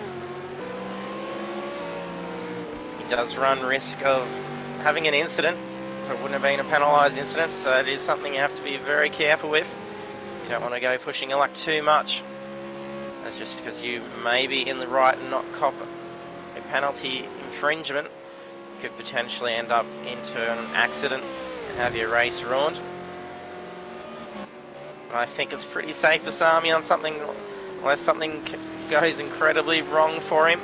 He does run risk of having an incident. It wouldn't have been a penalised incident, so it is something you have to be very careful with. You don't want to go pushing your luck too much. That's just because you may be in the right and not cop a penalty infringement. You could potentially end up into an accident and have your race ruined. I think it's pretty safe for Sami on something, unless something goes incredibly wrong for him.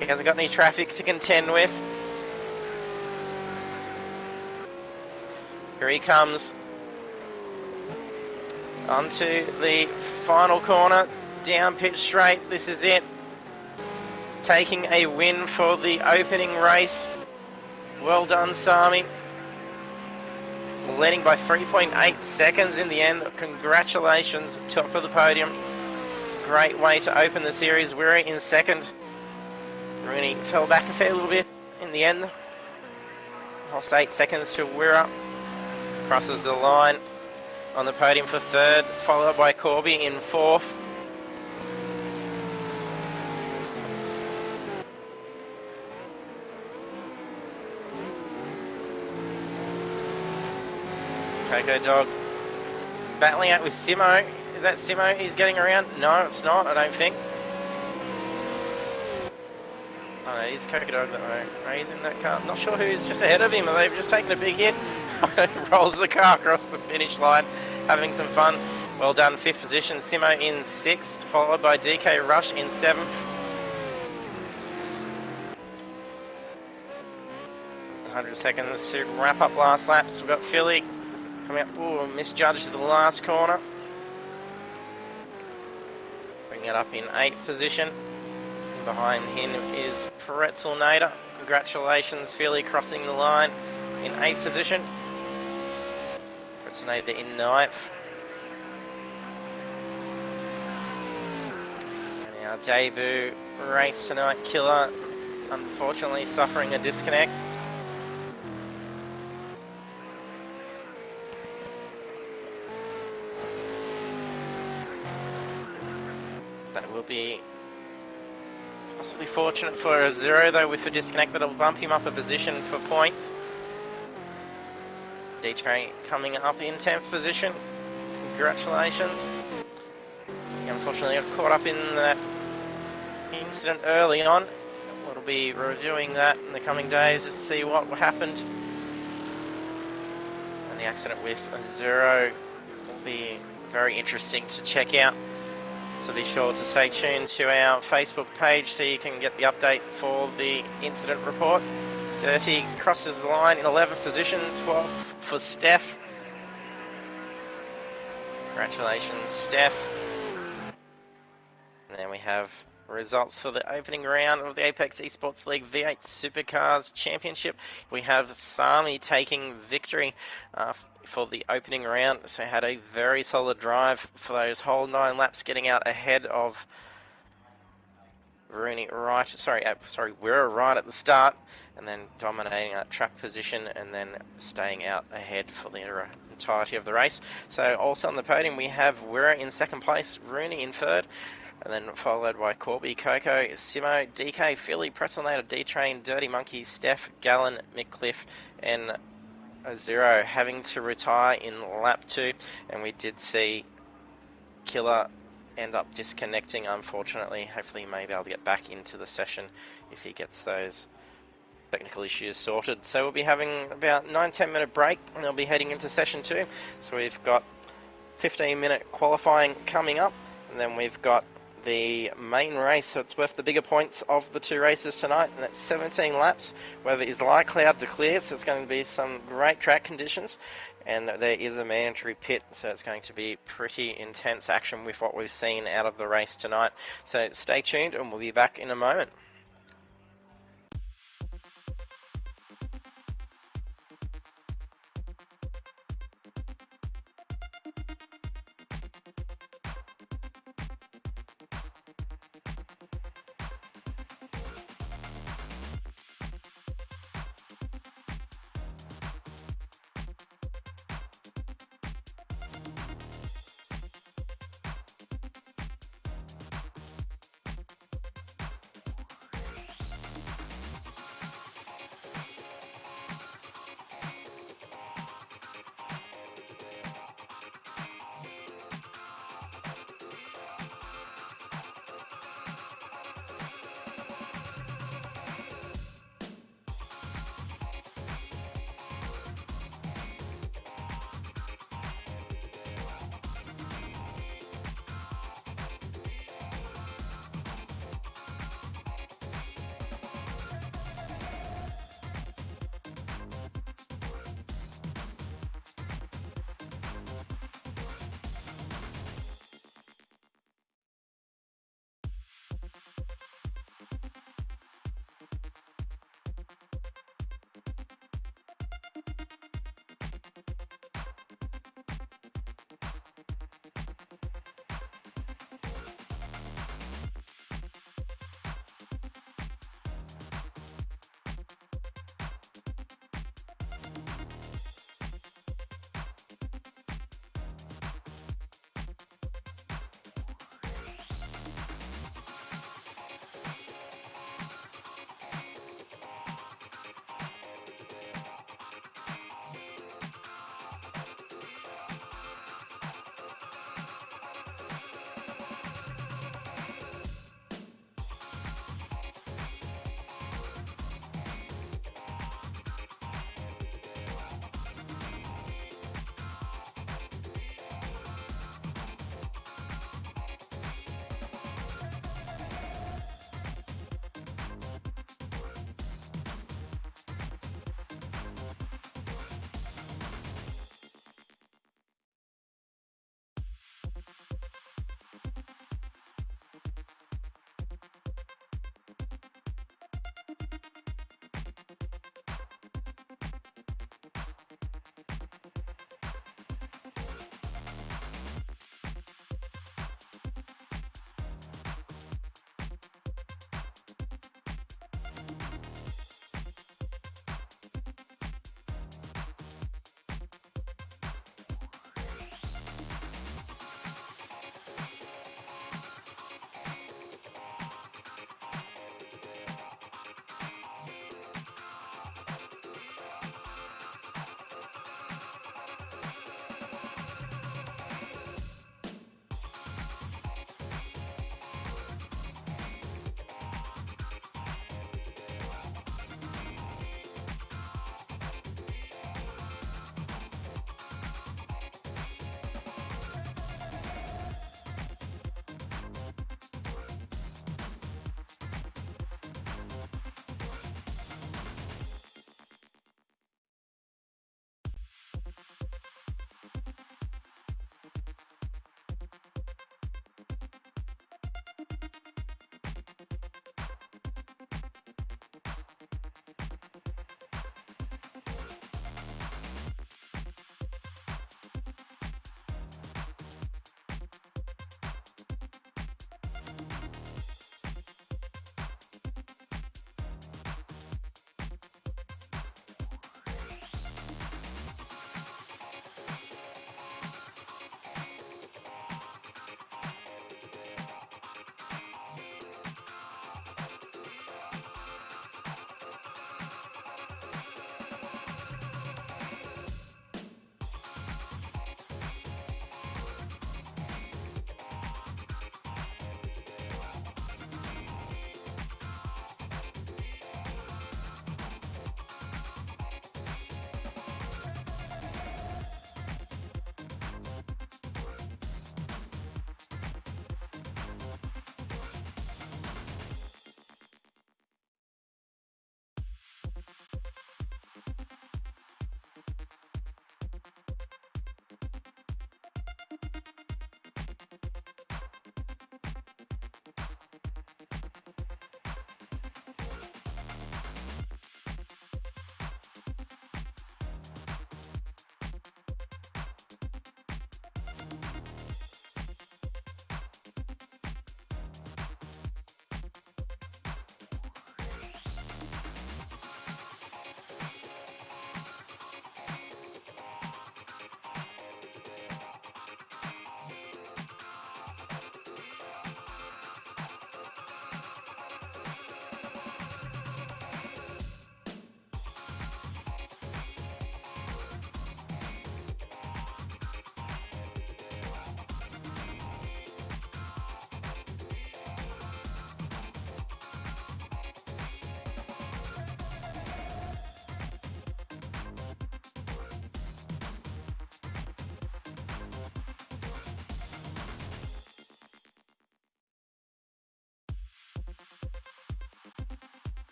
He hasn't got any traffic to contend with. Here he comes onto the final corner, down pitch straight. This is it. Taking a win for the opening race. Well done, Sami. Leading by 3.8 seconds in the end. Congratulations, top of the podium. Great way to open the series. We're in second. Rooney fell back a fair little bit in the end. Lost 8 seconds to Wirra. Crosses the line on the podium for third, followed by Corby in fourth. Coco Dog battling out with Simo. Is that Simo he's getting around? No, it's not, I don't think. Oh no, it's Coco Dog that way. Oh, he's in that car. Not sure who's just ahead of him, or they've just taken a big hit. Rolls the car across the finish line, having some fun. Well done, fifth position. Simo in sixth, followed by DK Rush in seventh. 100 seconds to wrap up last laps. We've got Philly coming up. Ooh, misjudged the last corner. Bring it up in 8th position. Behind him is Pretzel Nader. Congratulations, Philly, crossing the line in 8th position. Pretzel Nader in 9th. And our debut race tonight, Killer, unfortunately suffering a disconnect. That will be possibly fortunate for a 0 though with the disconnect. That'll bump him up a position for points. DJ coming up in 10th position. Congratulations. He unfortunately got caught up in that incident early on. We'll be reviewing that in the coming days to see what happened. And the accident with a 0 will be very interesting to check out. So be sure to stay tuned to our Facebook page so you can get the update for the incident report. Dirty crosses the line in 11th position, 12th for Steph. Congratulations, Steph. And then we have Results for the opening round of the Apex Esports League V8 Supercars Championship. We have Sami taking victory for the opening round. So had a very solid drive for those whole 9 laps, getting out ahead of Rooney we're right at the start, and then dominating that track position, and then staying out ahead for the entirety of the race. So also on the podium we have We're in second place, Rooney in third, and then followed by Corby, Coco, Simo, DK, Philly, Pressonator, D-Train, Dirty Monkey, Steph, Gallen, Mickliffe, and Zero having to retire in lap 2, and we did see Killer end up disconnecting, unfortunately. Hopefully he may be able to get back into the session if he gets those technical issues sorted. So we'll be having about 9-10 minute break, and they'll be heading into session 2. So we've got 15-minute qualifying coming up, and then we've got the main race, so it's worth the bigger points of the 2 races tonight, and that's 17 laps. Weather is light cloud to clear, so it's going to be some great track conditions, and there is a mandatory pit, so it's going to be pretty intense action with what we've seen out of the race tonight. So stay tuned, and we'll be back in a moment.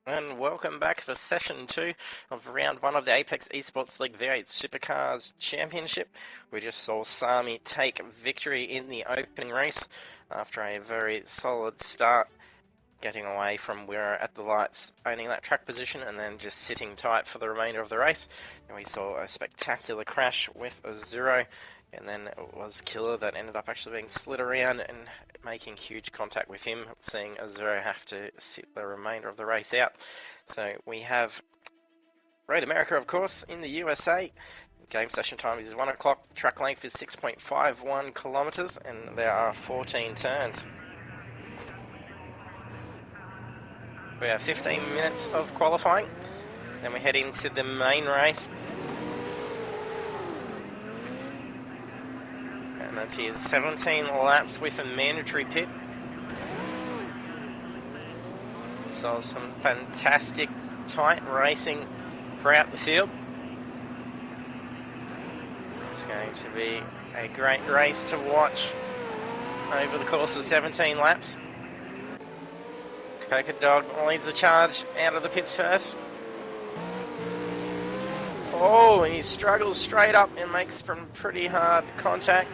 And welcome back for session 2 of round 1 of the Apex eSports League V8 Supercars Championship. We just saw Sami take victory in the opening race after a very solid start, getting away from Wira at the lights, owning that track position and then just sitting tight for the remainder of the race. And we saw a spectacular crash with Azuro, and then it was Killer that ended up actually being slid around and making huge contact with him, seeing Azuro have to sit the remainder of the race out. So we have Road America, of course, in the USA. Game session time is 1 o'clock, track length is 6.51 kilometers, and there are 14 turns. We have 15 minutes of qualifying, then we head into the main race. And that is 17 laps with a mandatory pit. So some fantastic tight racing throughout the field. It's going to be a great race to watch over the course of 17 laps. Coca Dog leads the charge out of the pits first. Oh, and he struggles straight up and makes some pretty hard contact.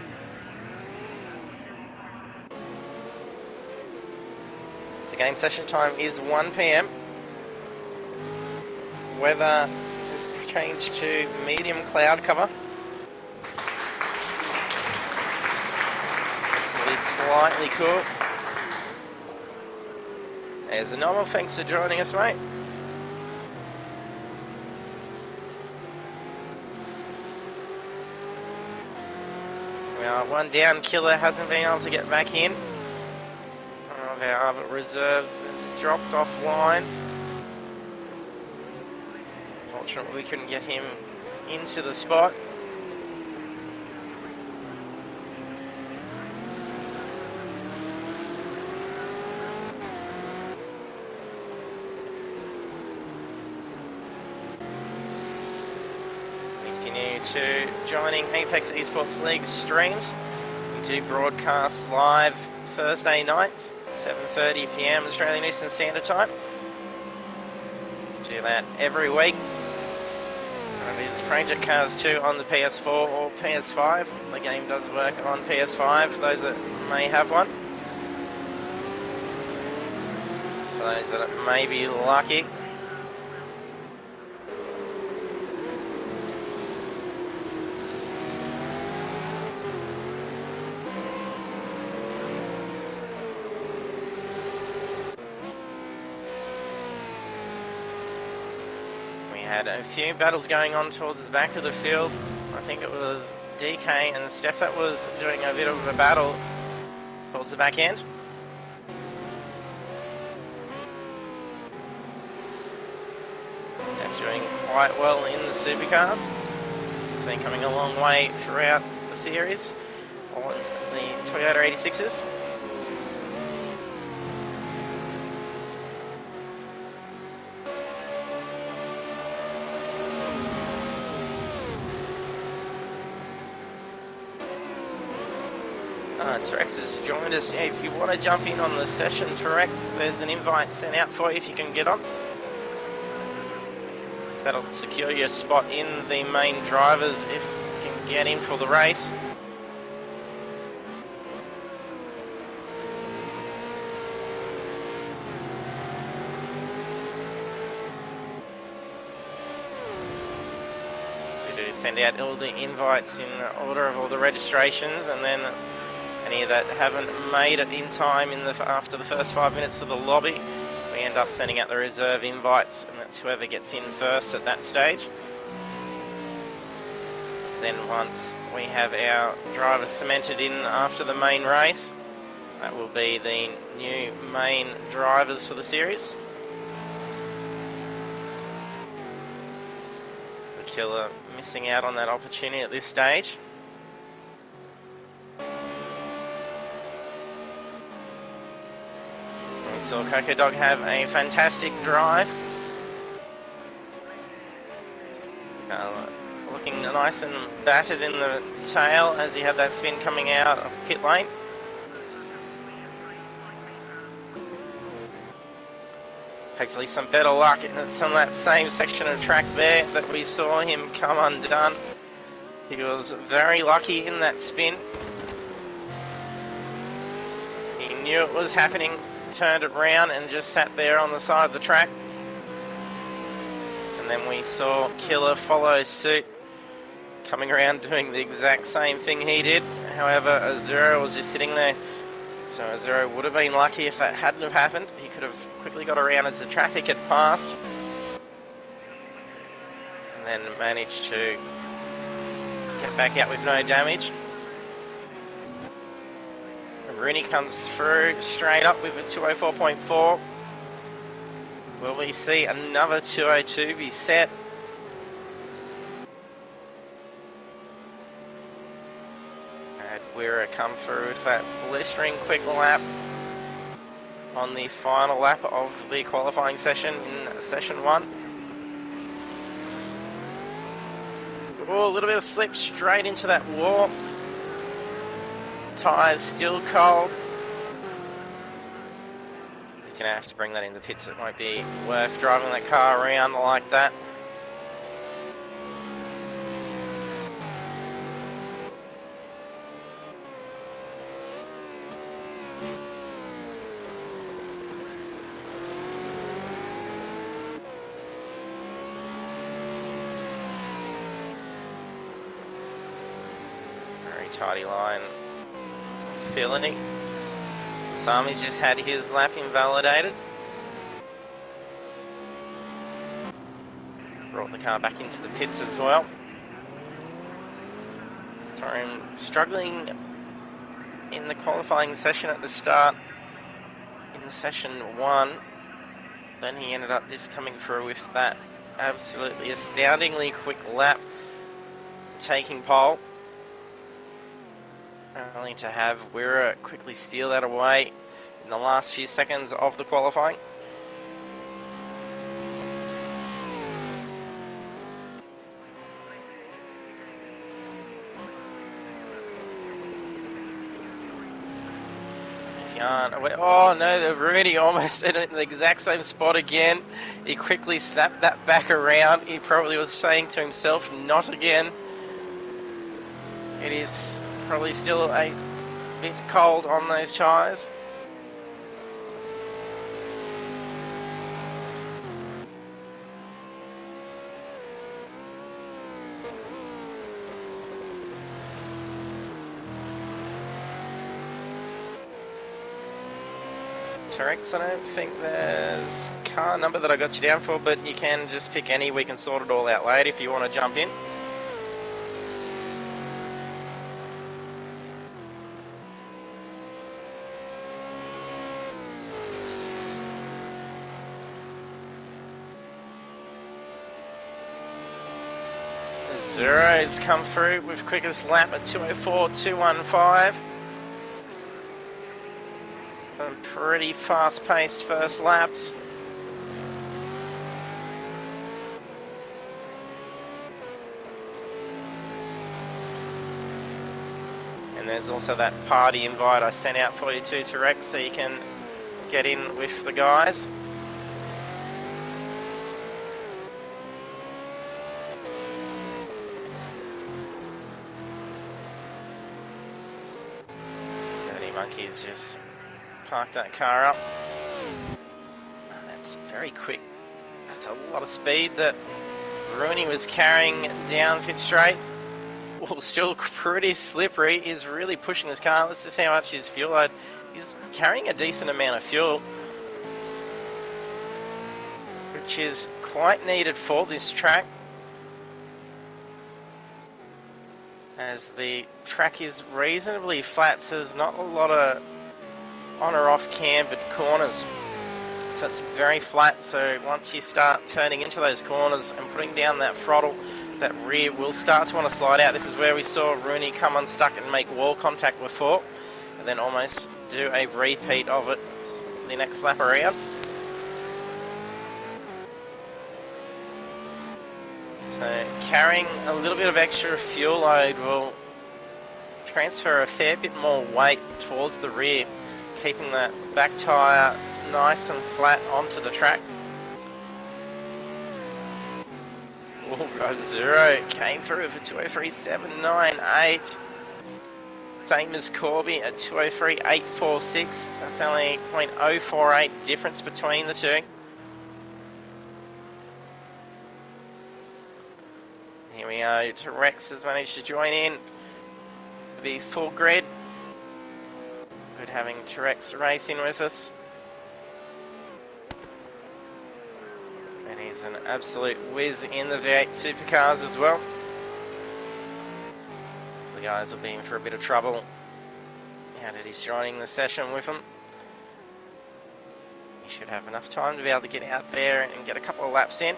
The game session time is 1 PM. Weather has changed to medium cloud cover. It'll be slightly cool. There's a normal. Thanks for joining us, mate. Well, one down. Killer hasn't been able to get back in. One of our other reserves has dropped offline. Fortunately, we couldn't get him into the spot. To joining Apex eSports League streams. We do broadcast live Thursday nights, 7:30 PM Australian Eastern Standard Time. Do that every week. And it is Project Cars 2 on the PS4 or PS5. The game does work on PS5 for those that may have one. For those that may be lucky. Had a few battles going on towards the back of the field. I think it was DK and Steph that was doing a bit of a battle towards the back end. Steph doing quite well in the Supercars. He's been coming a long way throughout the series on the Toyota 86s. Terex has joined us. Yeah, if you want to jump in on the session, Terex, there's an invite sent out for you if you can get on. That'll secure your spot in the main drivers if you can get in for the race. We do send out all the invites in order of all the registrations, and then any that haven't made it in time after the first 5 minutes of the lobby, we end up sending out the reserve invites, and that's whoever gets in first at that stage. Then once we have our drivers cemented in after the main race, that will be the new main drivers for the series. The Killer missing out on that opportunity at this stage. We saw Coco Dog have a fantastic drive. Looking nice and battered in the tail as he had that spin coming out of pit lane. Hopefully some better luck in some of that same section of track there that we saw him come undone. He was very lucky in that spin. He knew it was happening, turned it round and just sat there on the side of the track. And then we saw Killer follow suit, coming around doing the exact same thing he did. However, Azura was just sitting there. So Azura would have been lucky if that hadn't have happened. He could have quickly got around as the traffic had passed. And then managed to get back out with no damage. Rooney comes through straight up with a 204.4. Will we see another 202 be set? And Wira come through with that blistering quick lap on the final lap of the qualifying session in session 1. Oh, a little bit of slip straight into that wall. Tyres still cold. He's going to have to bring that in the pits. It won't be worth driving that car around like that. Very tidy line. Felony. Sami's just had his lap invalidated. Brought the car back into the pits as well. Torrin struggling in the qualifying session at the start in session 1. Then he ended up just coming through with that absolutely astoundingly quick lap, taking pole. Only to have Wira quickly steal that away in the last few seconds of the qualifying. Oh no, the Rooney almost in the exact same spot again. He quickly snapped that back around. He probably was saying to himself, not again. It is probably still a bit cold on those tyres. Terex, I don't think there's car number that I got you down for, but you can just pick any. We can sort it all out later if you want to jump in. Zero's come through with quickest lap at 204.215. Some pretty fast-paced first laps. And there's also that party invite I sent out for you too, Terex, so you can get in with the guys. Monkeys just parked that car up. That's very quick. That's a lot of speed that Rooney was carrying down pit straight. Well, still pretty slippery. He's really pushing this car. Let's just see how much his fuel load. He's carrying a decent amount of fuel, which is quite needed for this track, as the track is reasonably flat, so there's not a lot of on or off cambered corners. So it's very flat, so once you start turning into those corners and putting down that throttle, that rear will start to want to slide out. This is where we saw Rooney come unstuck and make wall contact before, and then almost do a repeat of it the next lap around. So carrying a little bit of extra fuel load will transfer a fair bit more weight towards the rear, keeping that back tyre nice and flat onto the track. Zero came through for 203.798. Same as Corby at 203.846. That's only 0.048 difference between the two. Here we go. Rex has managed to join in. The full grid. Good having T-Rex racing with us. And he's an absolute whiz in the V8 Supercars as well. The guys will be in for a bit of trouble now that he's joining the session with them. He should have enough time to be able to get out there and get a couple of laps in.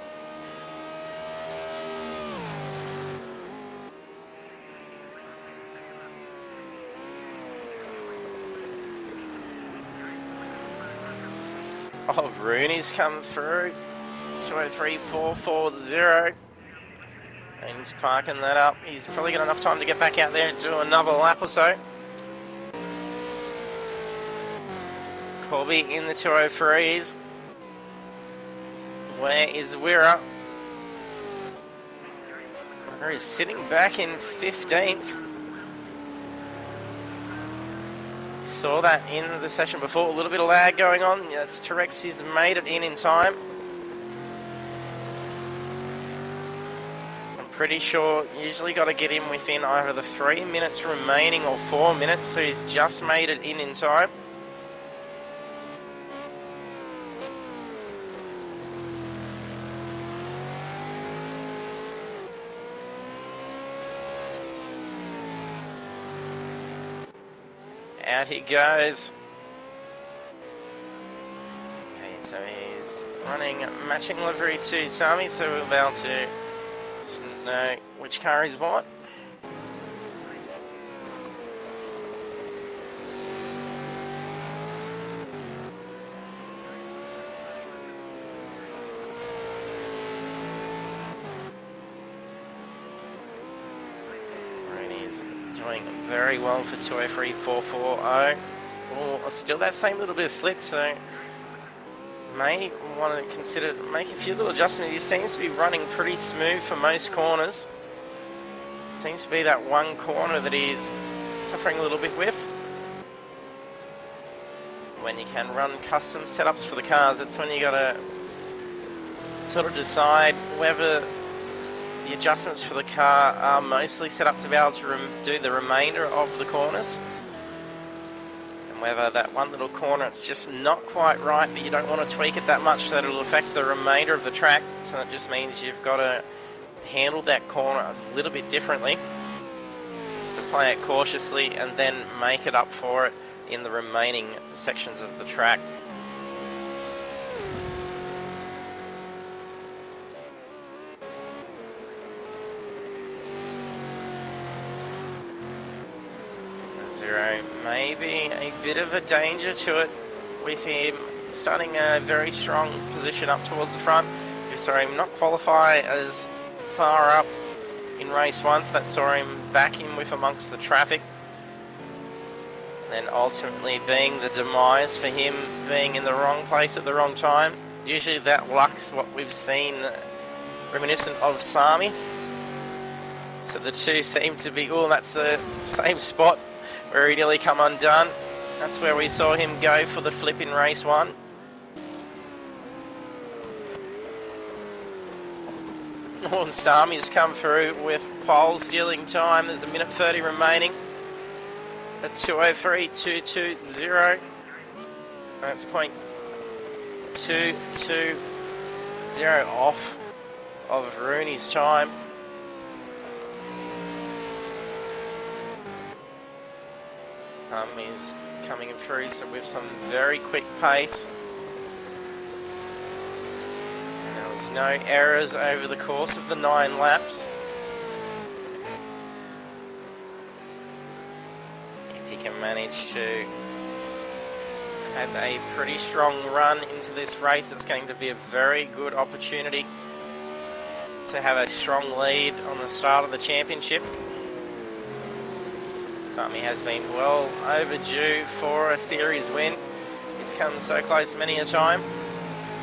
Oh, Rooney's come through. 203.440. And he's parking that up. He's probably got enough time to get back out there and do another lap or so. Corby in the 203s. Where is Wira? Wira's sitting back in 15th. Saw that in the session before. A little bit of lag going on. That's T-Rex. He's made it in time. Pretty sure usually got to get in within either the 3 minutes remaining or 4 minutes, so he's just made it in time. Out he goes. Okay, so he's running matching livery to Sami, so we're about to just know which car he's bought. Rooney's doing very well for 203.440. Oh, still that same little bit of slip, so may want to consider make a few little adjustments. He seems to be running pretty smooth for most corners. Seems to be that one corner that he's suffering a little bit with. When you can run custom setups for the cars, that's when you got to sort of decide whether the adjustments for the car are mostly set up to be able to do the remainder of the corners. Whether that one little corner it's just not quite right, but you don't want to tweak it that much so that it'll affect the remainder of the track. So that just means you've got to handle that corner a little bit differently, to play it cautiously and then make it up for it in the remaining sections of the track. Zero, maybe a bit of a danger to it with him starting a very strong position up towards the front. We saw him not qualify as far up in race one, so that saw him back in with amongst the traffic. And then ultimately being the demise for him being in the wrong place at the wrong time. Usually that luck's what we've seen reminiscent of Sami. So the two seem to be, oh, that's the same spot where he nearly come undone. That's where we saw him go for the flip in race one. Norton Sami's come through with pole stealing time. There's a minute 30 remaining at 203.220. That's 0.220 off of Rooney's time. Is coming through so with some very quick pace. And there was no errors over the course of the 9 laps. If he can manage to have a pretty strong run into this race, it's going to be a very good opportunity to have a strong lead on the start of the championship. Sami has been well overdue for a series win. He's come so close many a time,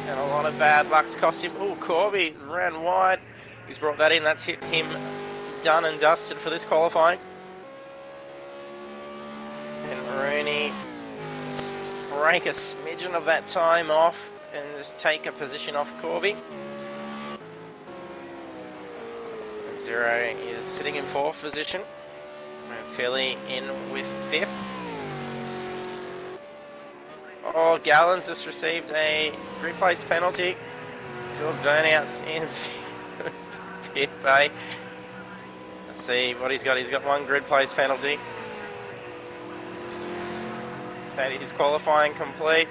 and a lot of bad luck's cost him. Oh, Corby ran wide He's brought that in. That's hit him done and dusted for this qualifying. And Rooney break a smidgen of that time off and just take a position off Corby. Zero is sitting in 4th position. And Philly in with 5th. Oh, Gallon's just received a grid place penalty. 2 burnouts in pit bay. Let's see what he's got. He's got 1 grid place penalty. State is qualifying complete.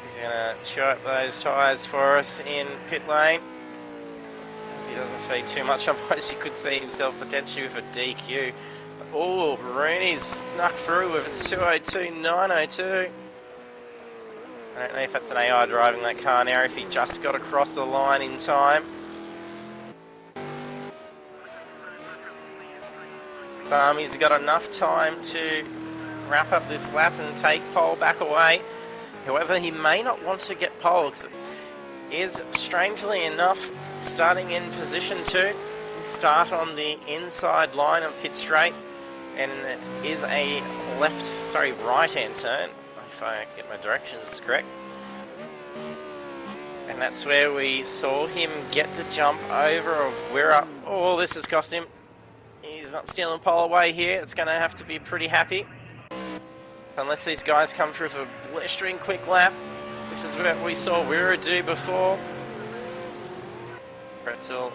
He's going to chew up those tyres for us in pit lane. He doesn't speak too much, otherwise you could see himself potentially with a DQ. Oh, Rooney's snuck through with a 202.902. I don't know if that's an AI driving that car now, if he just got across the line in time. He's got enough time to wrap up this lap and take pole back away. However, he may not want to get pole, because it is, strangely enough, starting in position 2. Start on the inside line of pit straight, and it is a right-hand turn, if I get my directions correct. And that's where we saw him get the jump over of Wirra. Oh, this has cost him. He's not stealing pole away here. It's going to have to be pretty happy. Unless these guys come through with a blistering quick lap. This is what we saw Wirra do before. Pretzel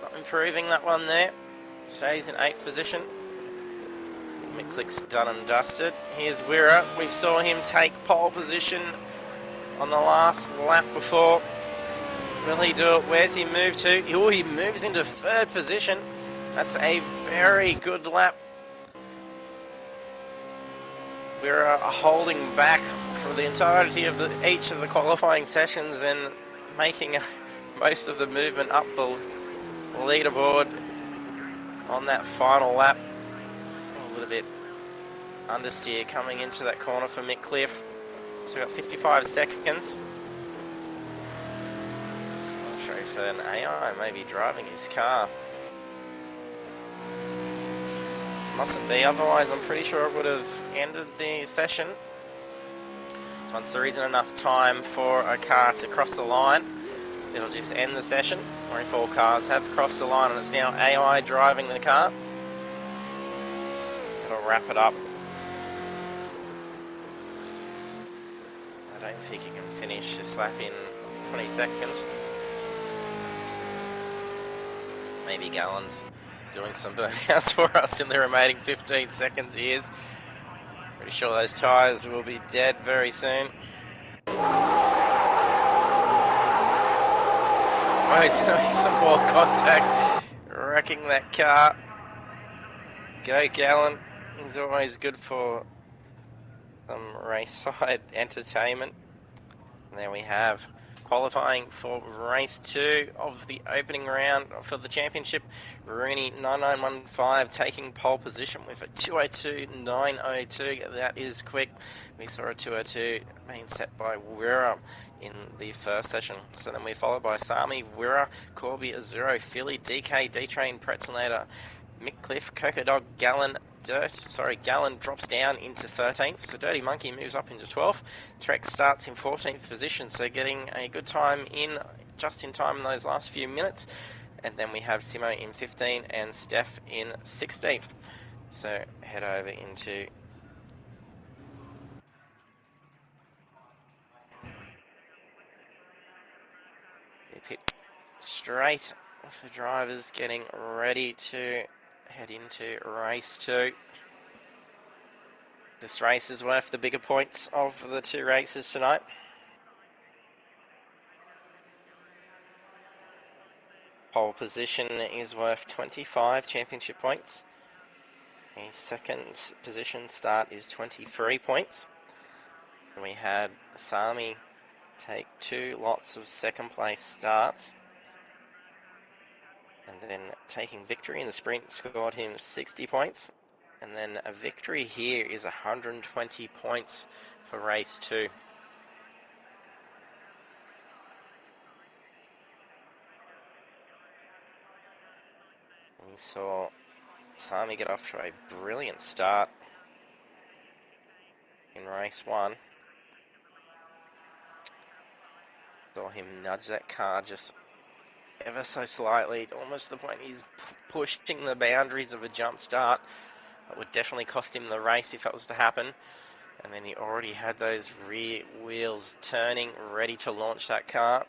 not improving that one there. Stays in 8th position. McClick's done and dusted. Here's Wirra. We saw him take pole position on the last lap before. Will he do it? Where's he moved to? Oh, he moves into 3rd position. That's a very good lap. We're holding back for the entirety of each of the qualifying sessions and making most of the movement up the leaderboard on that final lap. A little bit understeer coming into that corner for Mick Cliff. So we've got 55 seconds. Not sure if an AI may be driving his car. Mustn't be, otherwise I'm pretty sure it would have ended the session. So once there isn't enough time for a car to cross the line, it'll just end the session. Or if all cars have crossed the line and it's now AI driving the car, it'll wrap it up. I don't think you can finish this lap in 20 seconds. Maybe Gallon's doing some burnouts for us in the remaining 15 seconds he is. Pretty sure those tyres will be dead very soon. Oh, he's going to make some more contact, wrecking that car. Go Gallon. He's always good for some race side entertainment. And there we have qualifying for race 2 of the opening round for the championship. Rooney 9915 taking pole position with a 202.902. That is quick. We saw a 202 being set by Wirra in the first session. So then we're followed by Sami, Wirra, Corby, Azuro, Philly, DK, D-Train, Pretzelator, Mick Cliff, Coco Dog, Gallon, Gallon drops down into 13th, so Dirty Monkey moves up into 12th. Trek starts in 14th position, so getting a good time in, just in time in those last few minutes. And then we have Simo in 15 and Steph in 16th. So head over into the pit straight with the drivers getting ready to head into race 2. This race is worth the bigger points of the 2 races tonight. Pole position is worth 25 championship points. A second position start is 23 points. And we had Sami take 2 lots of second place starts. And then taking victory in the sprint scored him 60 points. And then a victory here is 120 points for race 2. We saw Sami get off to a brilliant start in race 1. Saw him nudge that car just ever so slightly, almost to the point he's pushing the boundaries of a jump start. That would definitely cost him the race if that was to happen. And then he already had those rear wheels turning, ready to launch that car.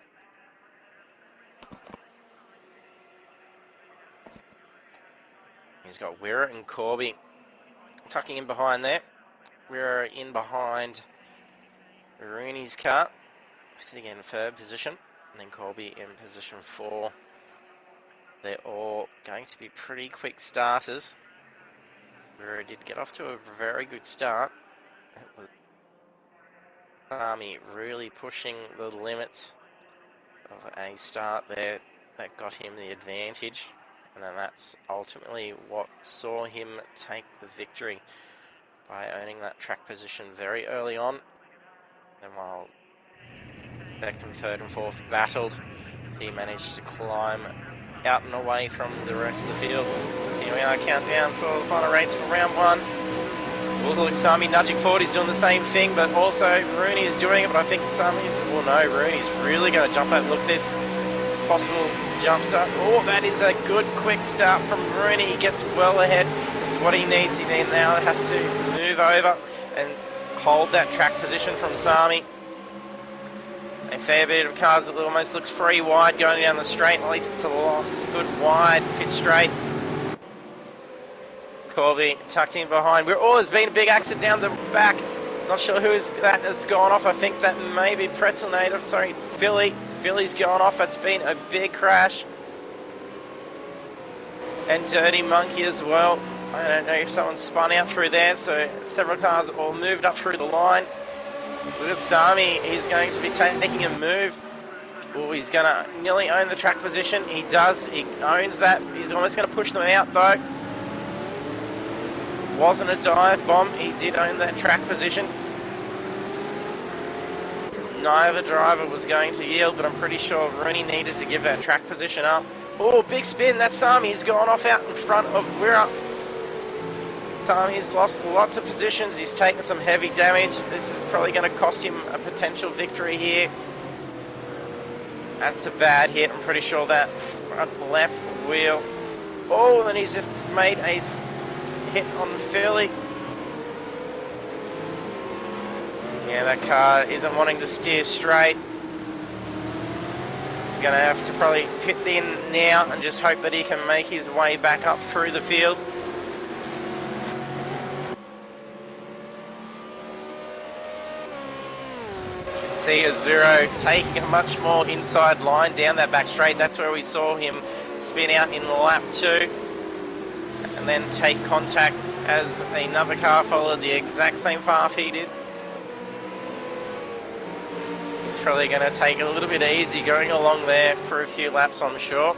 He's got Wira and Corby tucking in behind there. Wira in behind Rooney's car, sitting in 3rd position. And then Corby in position 4. They're all going to be pretty quick starters. Wira did get off to a very good start. It was Sami really pushing the limits of a start there that got him the advantage. And then that's ultimately what saw him take the victory by owning that track position very early on. And while 2nd, 3rd and 4th battled, he managed to climb out and away from the rest of the field. So here we are, countdown for the final race for round 1. Also look, Sami nudging forward, he's doing the same thing, but also Rooney's doing it, but I think Sami's, well no, Rooney's really going to jump out. Look, this possible jump start. Oh, that is a good quick start from Rooney. He gets well ahead. This is what he needs. He now has to move over and hold that track position from Sami. A fair bit of cars that almost looks free wide going down the straight. At least it's a good wide pit straight. Corby tucked in behind. There's been a big accident down the back. Not sure who's that has gone off. I think that may be Pretzel Native. Sorry, Philly. Philly's gone off. It's been a big crash. And Dirty Monkey as well. I don't know if someone spun out through there. So several cars all moved up through the line. Look at Sami. He's going to be taking a move. Oh, he's going to nearly own the track position. He does. He owns that. He's almost going to push them out though. Wasn't a dive bomb. He did own that track position. Neither driver was going to yield, but I'm pretty sure Rooney needed to give that track position up. Oh, big spin. That's Sami. He's gone off out in front of Wira. Sami's lost lots of positions. He's taken some heavy damage. This is probably going to cost him a potential victory here. That's a bad hit. I'm pretty sure that front left wheel. Oh, and he's just made a hit on Philly. Yeah, that car isn't wanting to steer straight. He's going to have to probably pit in now and just hope that he can make his way back up through the field. You can see Azuro taking a much more inside line down that back straight. That's where we saw him spin out in lap 2. And then take contact as another car followed the exact same path he did. He's probably going to take it a little bit easy going along there for a few laps, I'm sure.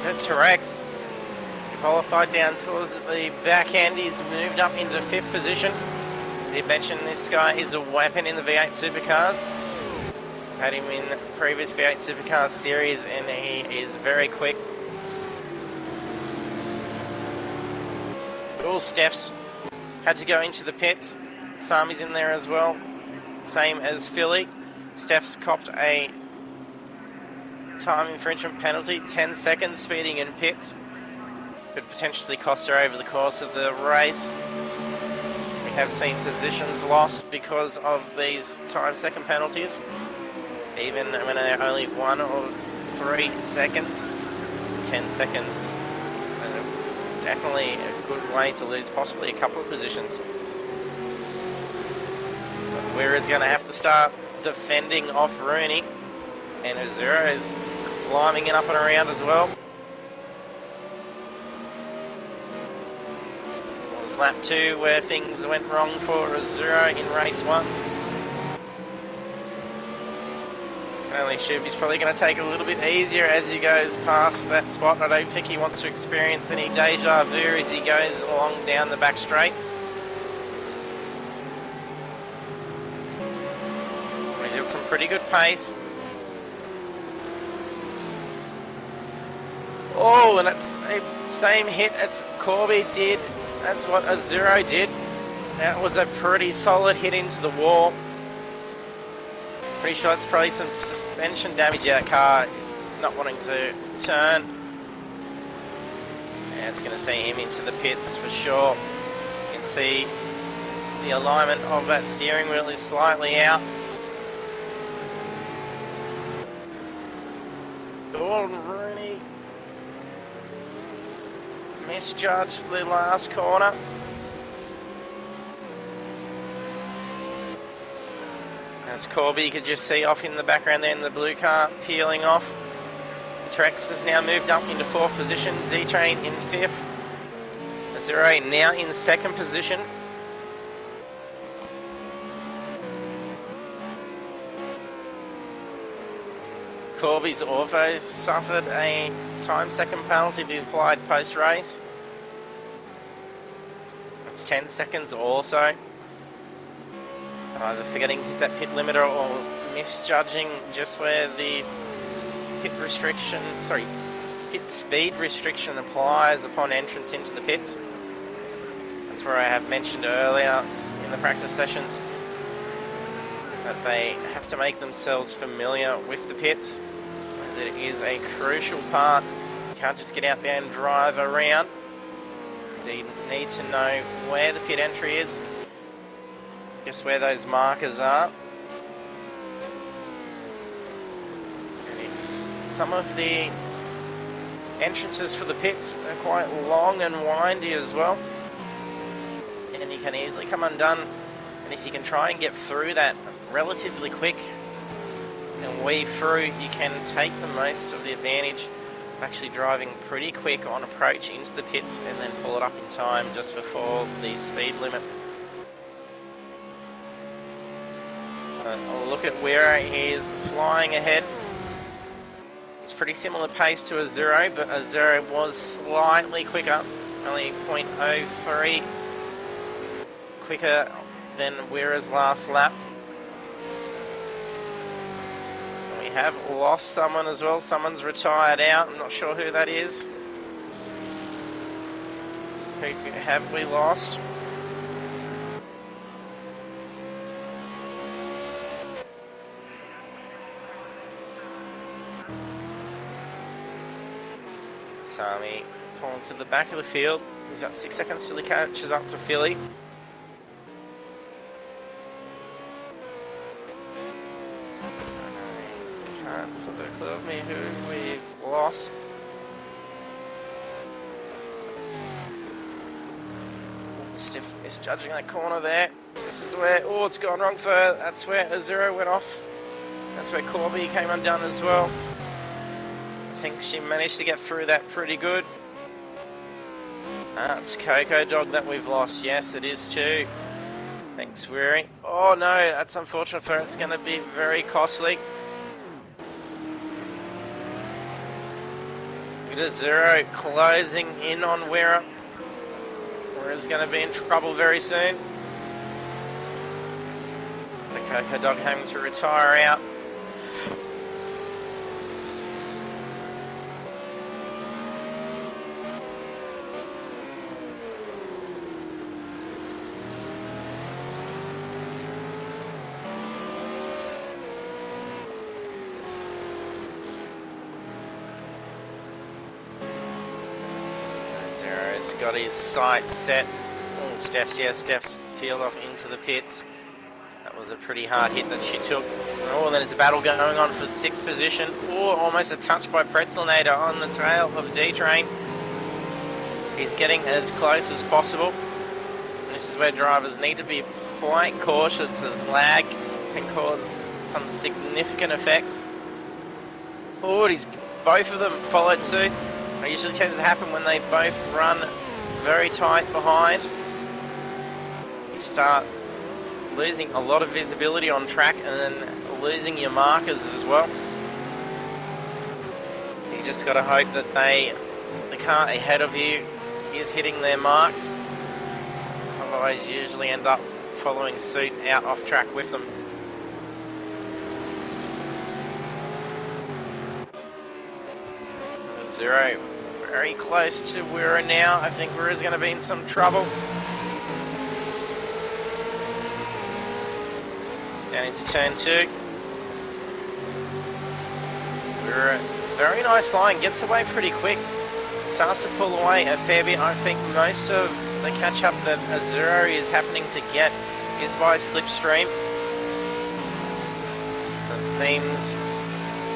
That's correct. Qualified down towards the back end. He's moved up into 5th position. They mentioned this guy is a weapon in the V8 Supercars. Had him in previous V8 Supercars series and he is very quick. All Steph's had to go into the pits. Sami's in there as well. Same as Philly. Steph's copped a time infringement penalty, 10 seconds speeding in pits. Could potentially cost her over the course of the race. We have seen positions lost because of these time second penalties. Even when they're only 1 or 3 seconds, it's 10 seconds. So definitely a good way to lose possibly a couple of positions. Wira's going to have to start defending off Rooney. And Azuro is climbing it up and around as well. Lap 2 where things went wrong for Azuro in race 1. can only assume he's probably going to take it a little bit easier as he goes past that spot. I don't think he wants to experience any deja vu as he goes along down the back straight. He's got some pretty good pace. Oh, and that's the same hit as Corby did. That's what Azuro did. That was a pretty solid hit into the wall. Pretty sure it's probably some suspension damage. Yeah, that car is not wanting to turn. Yeah, it's going to see him into the pits for sure. You can see the alignment of that steering wheel is slightly out. Gordon Rooney misjudged the last corner. As Corby, you could just see off in the background there in the blue car peeling off. Trex has now moved up into 4th position, D-Train in 5th. Azure now in 2nd position. Corby's also suffered a time-second penalty to be applied post-race. That's 10 seconds also. Either forgetting to hit that pit limiter or misjudging just where the pit speed restriction applies upon entrance into the pits. That's where I have mentioned earlier in the practice sessions that they have to make themselves familiar with the pits, as it is a crucial part. You can't just get out there and drive around. You need to know where the pit entry is, just where those markers are. And if some of the entrances for the pits are quite long and windy as well, and you can easily come undone. And if you can try and get through that relatively quick and weave through, you can take the most of the advantage of actually driving pretty quick on approach into the pits and then pull it up in time just before the speed limit. I'll look at where he's flying ahead. It's pretty similar pace to Azuro, but Azuro was slightly quicker, only 0.03 quicker than Weira's last lap. We have lost someone as well. Someone's retired out. I'm not sure who that is. Who have we lost? Sami falling to the back of the field. He's got 6 seconds till he catches up to Philly. Can't for the clue of me who we've lost. Stiff misjudging that corner there. This is where, oh, it's gone wrong for, that's where Azuro went off. That's where Corby came undone as well. I think she managed to get through that pretty good. It's Coco Dog that we've lost. Yes, it is too. Thanks, Weary. Oh no, that's unfortunate for her. It's going to be very costly. Zero closing in on Weira. Weira's going to be in trouble very soon. The Coco Dog having to retire out. Zero's got his sights set. Oh, Steph's peeled off into the pits. That was a pretty hard hit that she took. Oh, and then there's a battle going on for 6th position. Oh, almost a touch by Pretzelnator on the tail of D-Train. He's getting as close as possible. This is where drivers need to be quite cautious, as lag can cause some significant effects. Oh, both of them followed suit. It usually tends to happen when they both run very tight behind. You start losing a lot of visibility on track, and then losing your markers as well. You just got to hope that the car ahead of you is hitting their marks. Otherwise, you usually end up following suit out off track with them. Zero very close to Wira now. I think Wira's going to be in some trouble. Down into turn 2. Wira, very nice line, gets away pretty quick. Starts to pull away a fair bit. I think most of the catch up that Azuro is happening to get is by slipstream. It seems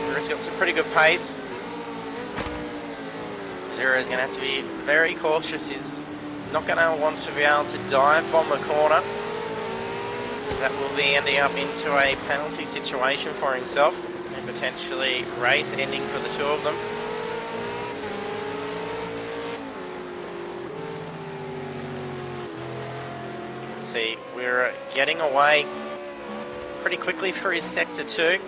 Wira's got some pretty good pace. Zero is going to have to be very cautious. He's not going to want to be able to dive bomb the corner. That will be ending up into a penalty situation for himself and potentially race ending for the two of them. You can see we're getting away pretty quickly for his sector 2.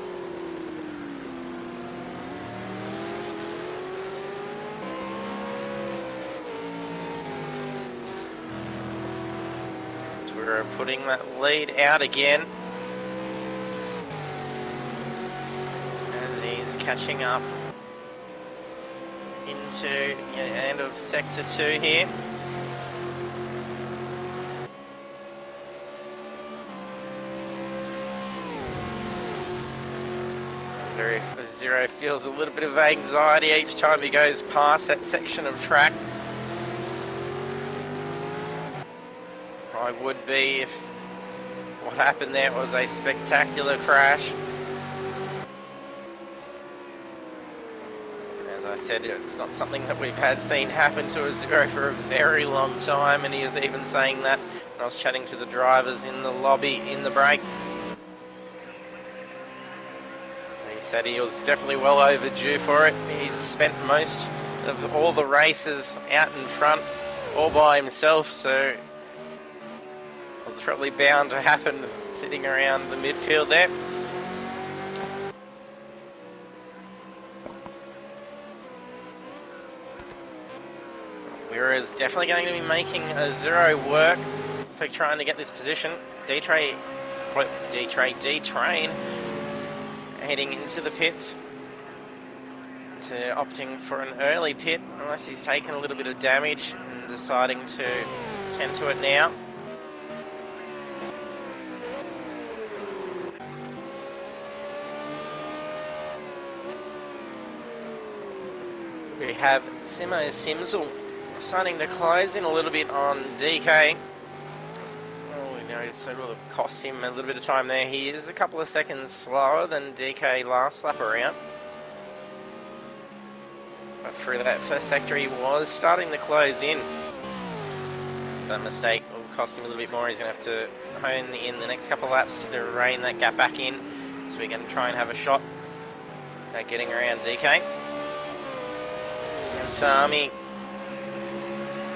We're putting that lead out again as he's catching up into the end of sector 2 here. I wonder if Zero feels a little bit of anxiety each time he goes past that section of track. I would be if what happened there was a spectacular crash. As I said, it's not something that we've seen happen to a Zero for a very long time, and he was even saying that when I was chatting to the drivers in the lobby in the break. He said he was definitely well overdue for it. He's spent most of all the races out in front all by himself, so it's probably bound to happen sitting around the midfield there. Wira's definitely going to be making a Zero work for trying to get this position. D-Train heading into the pits. To opting for an early pit unless he's taken a little bit of damage and deciding to tend to it now. We have Simo Simsel starting to close in a little bit on DK. Oh, we know it's will cost him a little bit of time there. He is a couple of seconds slower than DK last lap around. But through that first sector he was starting to close in. That mistake will cost him a little bit more. He's going to have to hone in the next couple of laps to rein that gap back in. So we're going to try and have a shot at getting around DK. And Sami,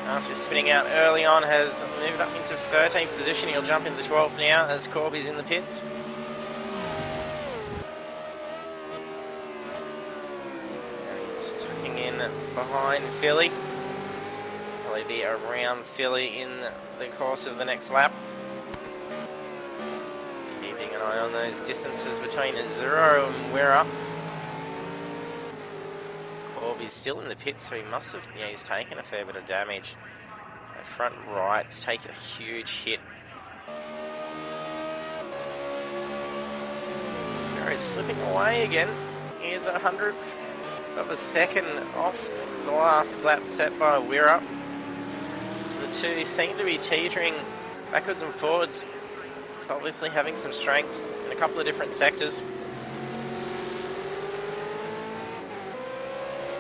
after spinning out early on, has moved up into 13th position. He'll jump into 12th now as Corby's in the pits. And he's tucking in behind Philly. Probably be around Philly in the course of the next lap. Keeping an eye on those distances between Zero and Wira. Corby's still in the pits, so he must have, yeah, he's taken a fair bit of damage. The front right's taken a huge hit. Zero's slipping away again. Here's 100th of a second off the last lap set by Wira. The two seem to be teetering backwards and forwards. It's obviously having some strengths in a couple of different sectors.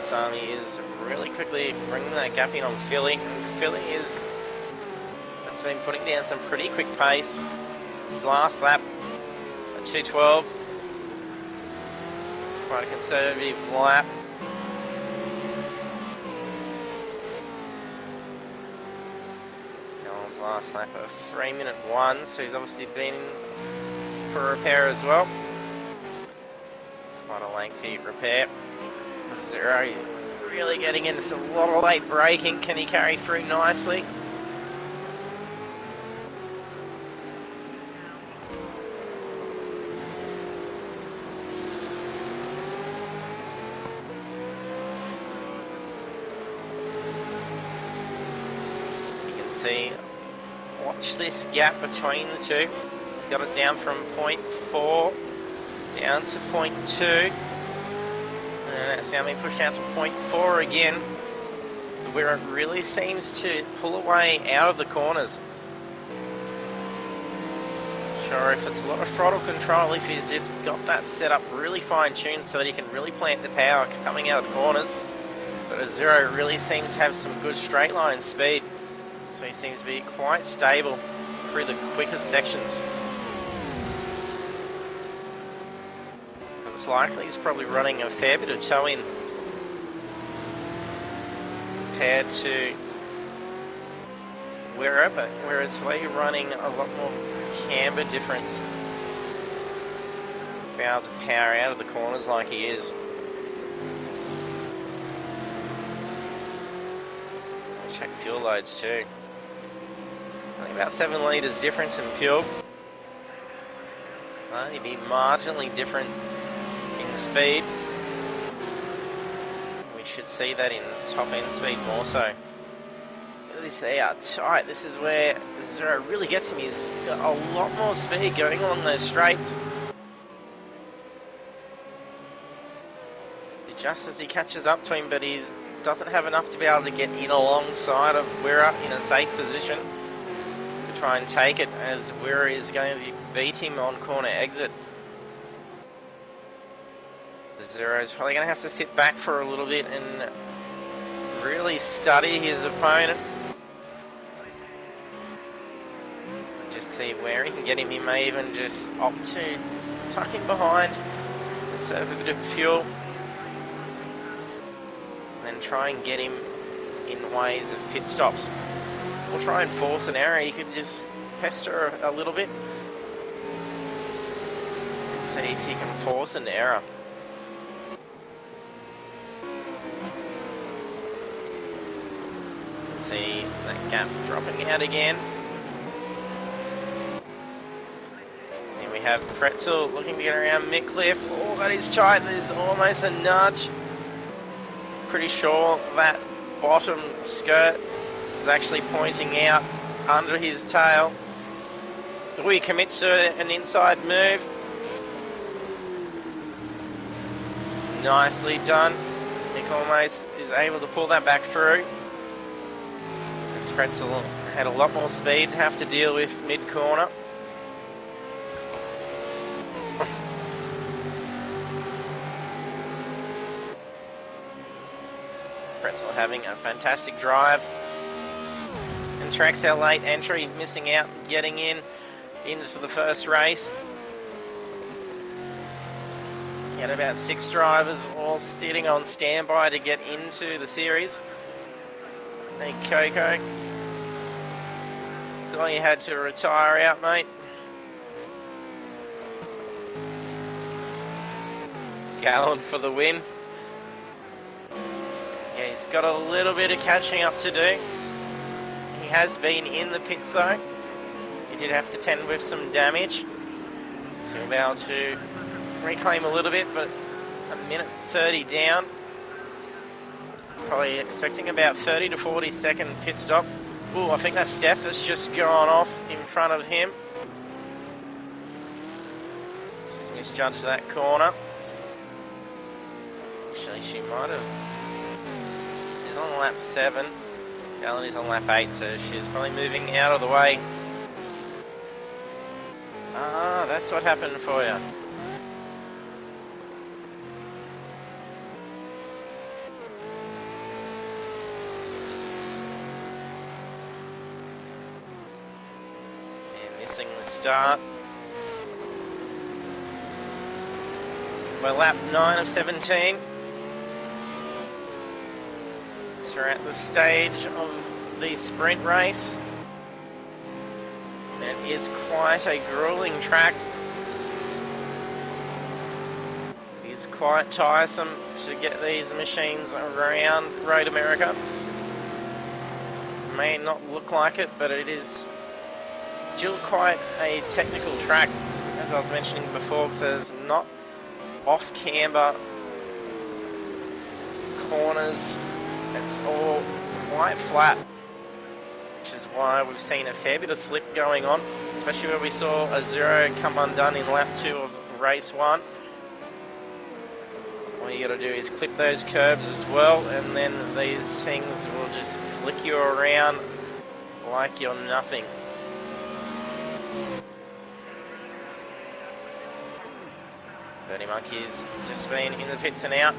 Sami is really quickly bringing that gap in on Philly. Philly that's been putting down some pretty quick pace. His last lap at 2:12. It's quite a conservative lap. Nolan's last lap of 3:01, so he's obviously been for a repair as well. Quite a lengthy repair. Zero really getting into a lot of late braking. Can he carry through nicely? You can see, watch this gap between the two. Got it down from 0.4 down to 0.2. And that's now being pushed out to 0.4 again, where it really seems to pull away out of the corners. Sure, if it's a lot of throttle control, if he's just got that set up really fine-tuned so that he can really plant the power coming out of the corners. But Azuro really seems to have some good straight line speed, so he seems to be quite stable through the quickest sections. It's likely he's probably running a fair bit of toe-in compared to whereas we're running a lot more camber difference. Be able to power out of the corners like he is. Check fuel loads too. Only about 7 litres difference in fuel. Only be marginally different in speed. We should see that in top end speed more so. Look at this out tight. This is where Zero really gets him. He's got a lot more speed going along those straights. Just as he catches up to him, but he doesn't have enough to be able to get in alongside of Wira in a safe position to try and take it, as Wira is going to beat him on corner exit. Zero's probably going to have to sit back for a little bit and really study his opponent. Just see where he can get him. He may even just opt to tuck him behind and serve a bit of fuel. And try and get him in ways of pit stops. Or try and force an error. You could just pester a little bit. And see if you can force an error. See that gap dropping out again. And we have Pretzel looking to get around Mickliffe. Oh, that is tight. There's almost a nudge. Pretty sure that bottom skirt is actually pointing out under his tail. He commits to an inside move. Nicely done. Nick almost is able to pull that back through. Pretzel had a lot more speed to have to deal with mid-corner. Pretzel having a fantastic drive. And tracks our late entry, missing out, getting into the first race. He had about 6 drivers all sitting on standby to get into the series. Hey Coco, oh, you had to retire out, mate. Gallon for the win. Yeah, he's got a little bit of catching up to do. He has been in the pits though. He did have to tend with some damage. So we'll be able to reclaim a little bit, but a minute 30 down. Probably expecting about 30 to 40 second pit stop. Ooh, I think that Steph has just gone off in front of him. She's misjudged that corner. Actually, she might have. She's on lap 7. Gallon is on lap 8, so she's probably moving out of the way. Ah, that's what happened for you. The start. We're lap 9 of 17. So we're at the stage of the sprint race. It is quite a grueling track. It is is quite tiresome to get these machines around Road America. May not look like it, but it is still quite a technical track, as I was mentioning before, because there's not off-camber corners. It's all quite flat, which is why we've seen a fair bit of slip going on, especially where we saw a zero come undone in lap 2 of race 1. All you got to do is clip those curbs as well, and then these things will just flick you around like you're nothing. Bernie Monkey's just been in the pits and out.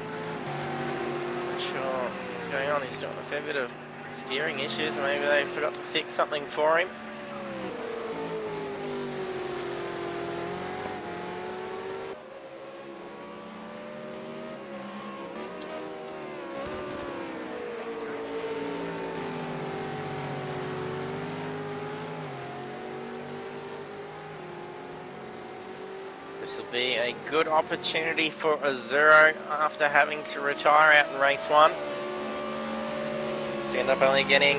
Not sure what's going on. He's doing a fair bit of steering issues. Maybe they forgot to fix something for him. This will be a good opportunity for a zero after having to retire out in race 1. To end up only getting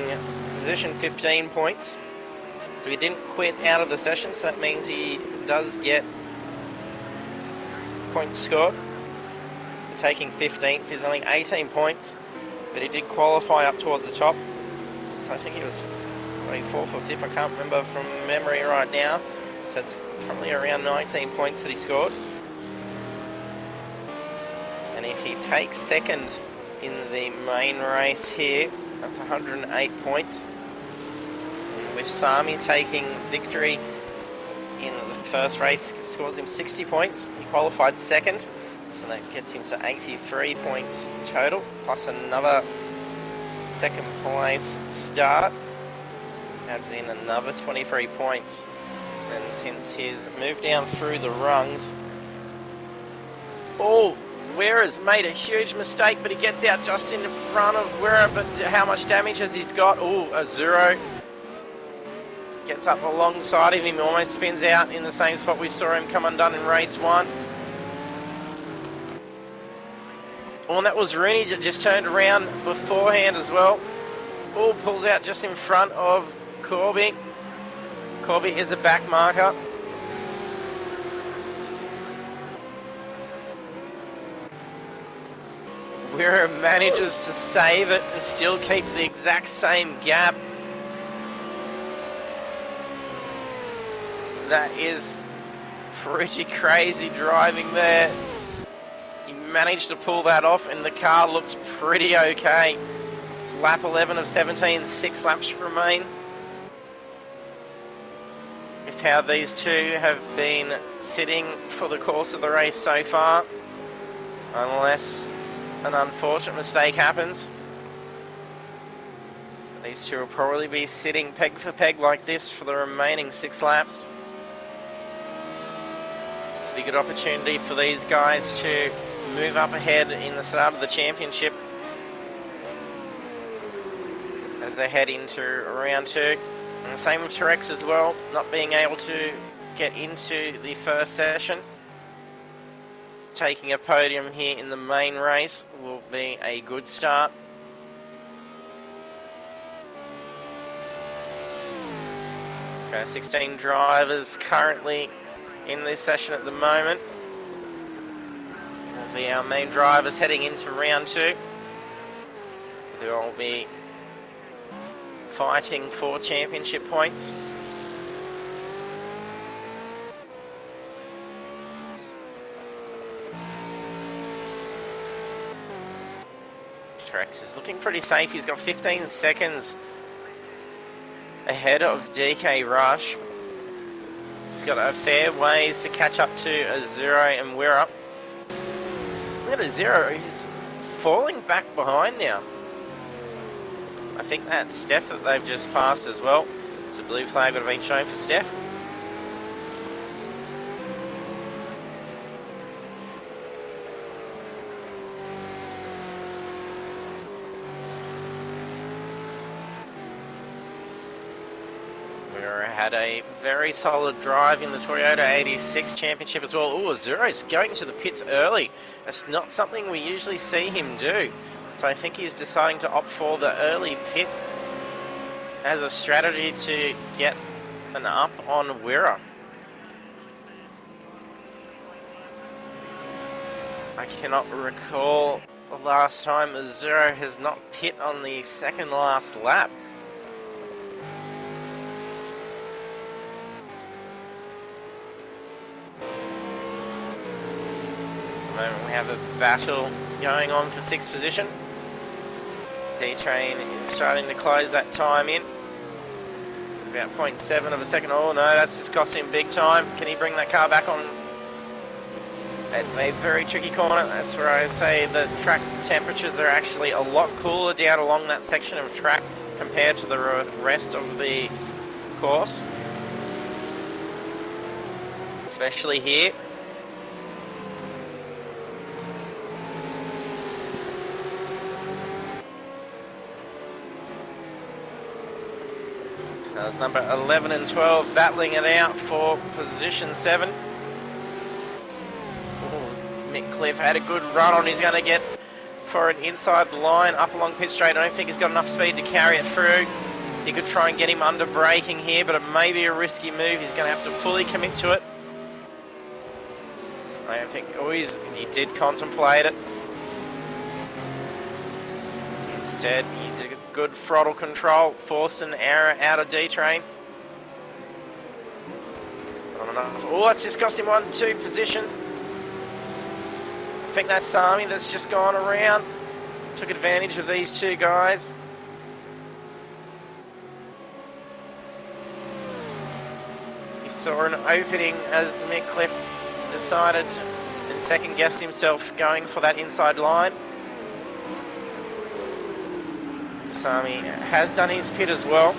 position 15 points. So he didn't quit out of the session, so that means he does get points scored. For taking 15th, he's only 18 points, but he did qualify up towards the top. So I think he was 4th or 5th, I can't remember from memory right now. So it's probably around 19 points that he scored. And if he takes 2nd in the main race here, that's 108 points. And with Sami taking victory in the first race, it scores him 60 points. He qualified 2nd, so that gets him to 83 points total, plus another 2nd place start. Adds in another 23 points. And since he's moved down through the rungs, Ware has made a huge mistake, but he gets out just in front of Ware. But how much damage has he got? A zero. Gets up alongside of him, almost spins out in the same spot we saw him come undone in race 1. And that was Rooney that just turned around beforehand as well. Pulls out just in front of Corby. Corby is a back marker. Where manages to save it and still keep the exact same gap. That is pretty crazy driving there. He managed to pull that off and the car looks pretty okay. It's lap 11 of 17, 6 laps remain. With how these two have been sitting for the course of the race so far, unless an unfortunate mistake happens, these two will probably be sitting peg for peg like this for the remaining 6 laps. It's a good opportunity for these guys to move up ahead in the start of the championship as they head into round 2. And the same with T-Rex as well, not being able to get into the first session. Taking a podium here in the main race will be a good start. Okay, 16 drivers currently in this session at the moment. Will be our main drivers heading into round 2. They will be fighting for championship points. Trex is looking pretty safe. He's got 15 seconds ahead of DK Rush. He's got a fair ways to catch up to a zero, and we're up. Look at a zero. He's falling back behind now. I think that's Steph that they've just passed as well. So blue flag would have been shown for Steph. We had a very solid drive in the Toyota 86 Championship as well. Oh, Zero's going to the pits early. That's not something we usually see him do. So I think he's deciding to opt for the early pit as a strategy to get an up on Wirra. I cannot recall the last time Zero has not pit on the second last lap. At the moment we have a battle going on for 6th position. D-Train is starting to close that time in. It's about 0.7 of a second. Oh no, that's just cost him big time. Can he bring that car back on? It's a very tricky corner. That's where I say the track temperatures are actually a lot cooler down along that section of track compared to the rest of the course. Especially here. There's number 11 and 12 battling it out for position 7. Mick Cliff had a good run on. He's going to get for an inside line up along pit straight. I don't think he's got enough speed to carry it through. He could try and get him under braking here, but it may be a risky move. He's going to have to fully commit to it. I don't think... Oh, he did contemplate it. Instead, he did good throttle control, forced an error out of D-Train. Not enough. Oh, that's just cost him 1-2 positions. I think that's Sami that's just gone around. Took advantage of these two guys. He saw an opening as Mick Cliff decided and second guessed himself going for that inside line. Sami has done his pit as well.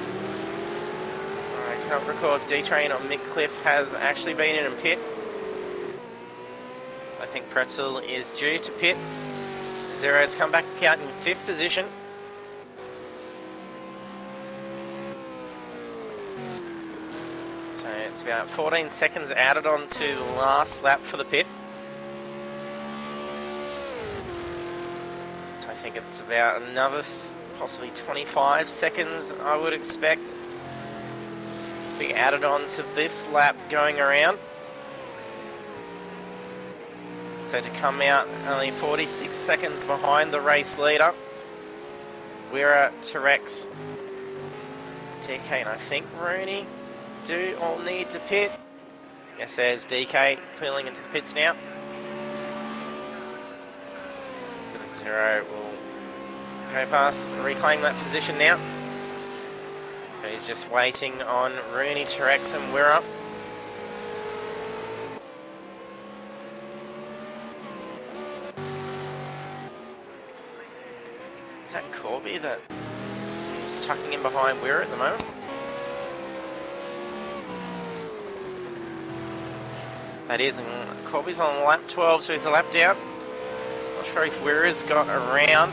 I can't recall if D-Train or Mick Cliff has actually been in a pit. I think Pretzel is due to pit. Zero's come back out in 5th position. So it's about 14 seconds added on to the last lap for the pit. So I think it's about another possibly 25 seconds, I would expect, to be added on to this lap going around. So to come out only 46 seconds behind the race leader, Wirra, Terex, DK, and I think Rooney do all need to pit. Yes, there's DK pulling into the pits now. Zero will go past and reclaim that position now. He's just waiting on Rooney, Terex and Wirra. Is that Corby that is tucking in behind Wirra at the moment? That is, and Corby's on lap 12, so he's a lap down. Not sure if Wirra's got around.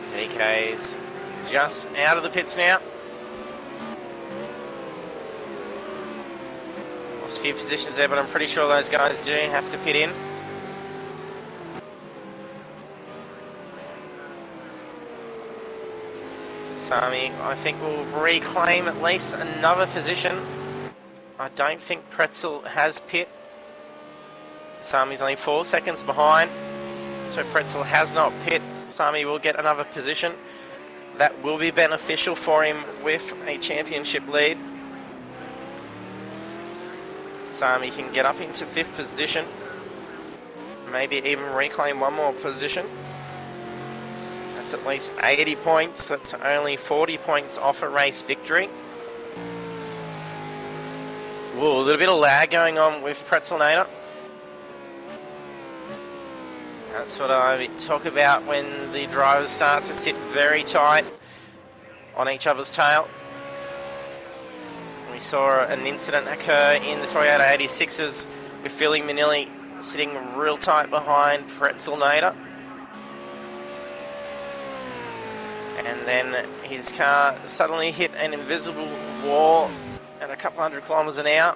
DK's just out of the pits now. Lost a few positions there, but I'm pretty sure those guys do have to pit in. Sami, I think, will reclaim at least another position. I don't think Pretzel has pit. Sami's only 4 seconds behind, so Pretzel has not pit. Sami will get another position. That will be beneficial for him with a championship lead. Sami can get up into 5th position. Maybe even reclaim one more position. That's at least 80 points. That's only 40 points off a race victory. Whoa, a little bit of lag going on with Pretzelnator. That's what I talk about when the drivers start to sit very tight on each other's tail. We saw an incident occur in the Toyota 86s with Philly Manilli sitting real tight behind Pretzelnator. And then his car suddenly hit an invisible wall at a couple 100 kilometers an hour,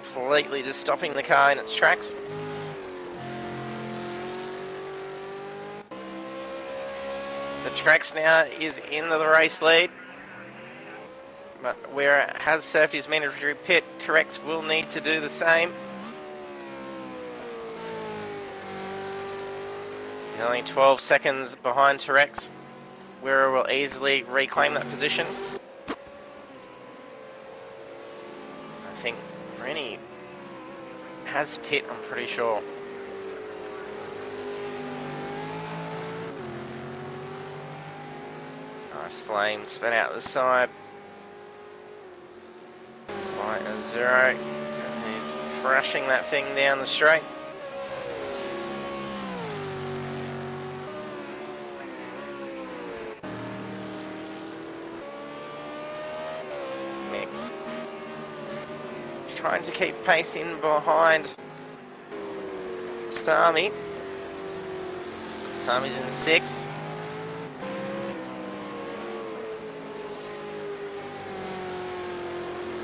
completely just stopping the car in its tracks. The Trax now is in the race lead, but where it has served his mandatory pit, Trex will need to do the same. He's only 12 seconds behind Terex. Where will easily reclaim that position. I think Rennie has pit, I'm pretty sure. Nice flame spin out the side by a 0 as he's thrashing that thing down the straight. Trying to keep pace in behind Starmy. Starmy's in 6th.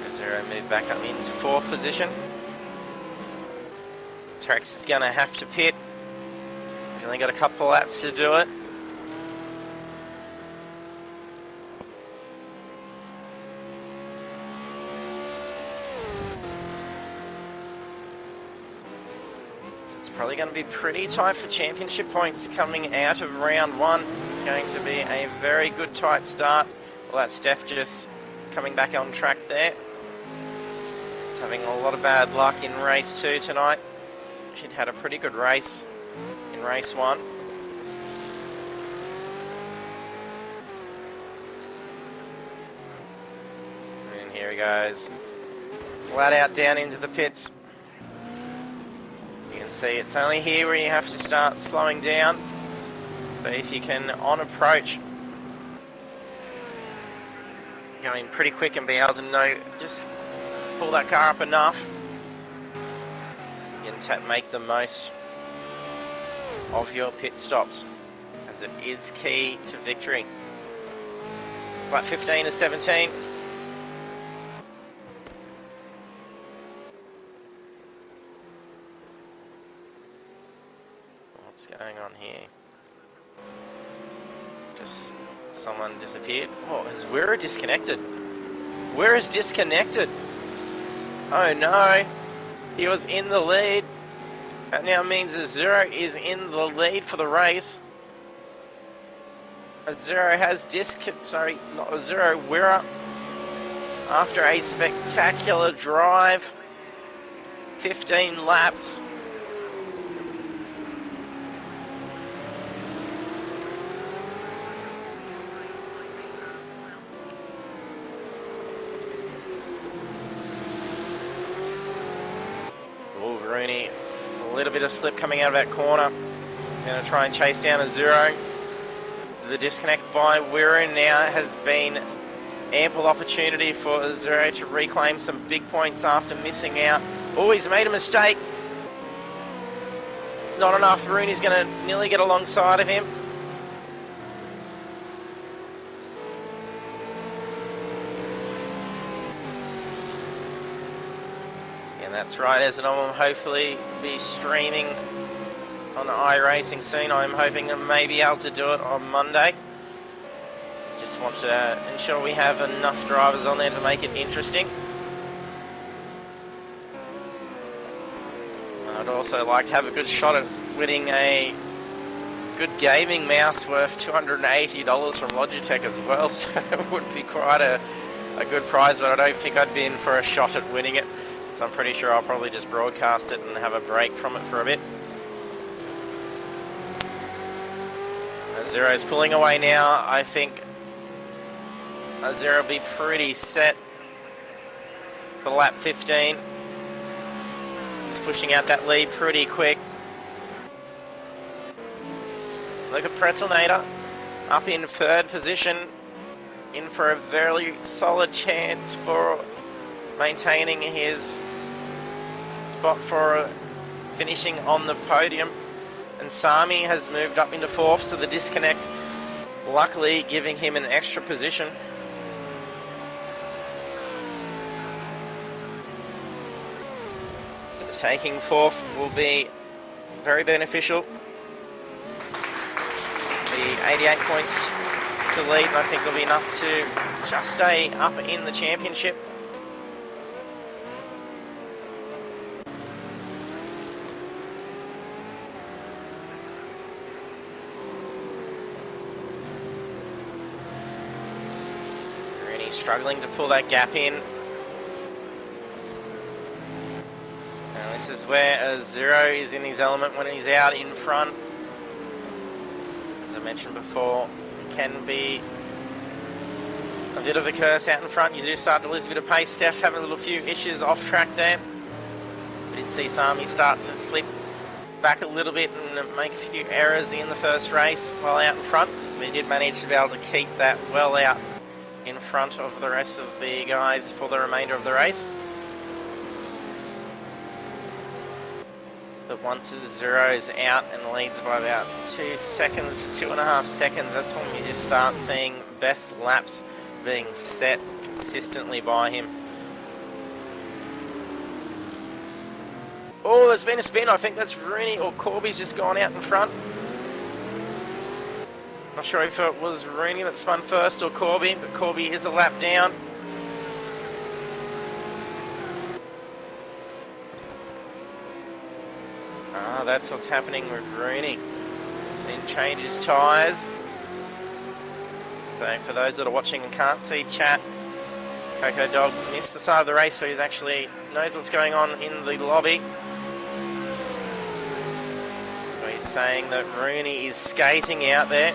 Zero move back up into 4th position. Trax is going to have to pit. He's only got a couple laps to do it. Probably going to be pretty tight for championship points coming out of round 1. It's going to be a very good tight start. Well, that's Steph just coming back on track there. Having a lot of bad luck in race 2 tonight. She'd had a pretty good race in race 1. And here he goes. Flat out down into the pits. You can see it's only here where you have to start slowing down, but if you can on approach going pretty quick and be able to know, just pull that car up enough, you can make the most of your pit stops, as it is key to victory. Flat 15 to 17. What's going on here? Just someone disappeared. Oh, is Wira disconnected? Wira's disconnected. Oh no. He was in the lead. That now means a 0 is in the lead for the race. A 0 has not a 0. Wira, after a spectacular drive, 15 laps. Rooney, a little bit of slip coming out of that corner. He's going to try and chase down a 0. The disconnect by Wira now has been ample opportunity for a 0 to reclaim some big points after missing out. Oh, he's made a mistake. Not enough. Rooney's going to nearly get alongside of him. That's right, as and I will hopefully be streaming on iRacing soon. I'm hoping I may be able to do it on Monday. Just want to ensure we have enough drivers on there to make it interesting. I'd also like to have a good shot at winning a good gaming mouse worth $280 from Logitech as well, so it would be quite a good prize, but I don't think I'd be in for a shot at winning it. So I'm pretty sure I'll probably just broadcast it and have a break from it for a bit. Zero's pulling away now. I think Zero will be pretty set for lap 15. He's pushing out that lead pretty quick. Look at Pretzelnator up in 3rd position, in for a very solid chance for maintaining his spot for finishing on the podium. And Sami has moved up into 4th, so the disconnect luckily giving him an extra position. Taking fourth will be very beneficial. The 88 points to lead, and I think will be enough to just stay up in the championship. Really struggling to pull that gap in. And this is where Zero is in his element when he's out in front. As I mentioned before, it can be a bit of a curse out in front. You do start to lose a bit of pace. Steph having a little few issues off track there. We did see Sami start to slip back a little bit and make a few errors in the first race while out in front. We did manage to be able to keep that well out in front of the rest of the guys for the remainder of the race. But once Zero's out and leads by about 2 seconds, 2.5 seconds, that's when we just start seeing best laps being set consistently by him. Oh, there's been a spin. I think that's Rooney or Corby's just gone out in front. Not sure if it was Rooney that spun first or Corby, but Corby is a lap down. Ah, that's what's happening with Rooney. Then change his tyres. So for those that are watching and can't see chat, Coco Dog missed the start of the race, so he's actually knows what's going on in the lobby. So he's saying that Rooney is skating out there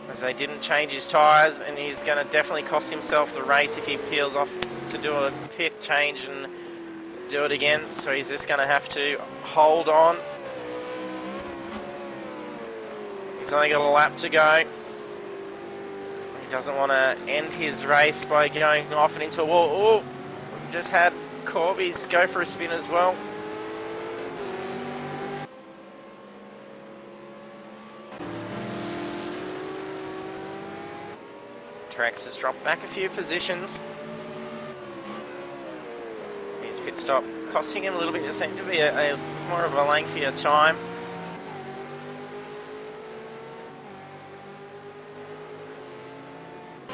as they didn't change his tyres, and he's going to definitely cost himself the race if he peels off to do a pit change and do it again. So he's just going to have to hold on. He's only got a lap to go. He doesn't want to end his race by going off and into a wall. Oh, we've just had Corby's go for a spin as well. Trex has dropped back a few positions. His pit stop costing him a little bit. It seemed to be a more of a lengthier time.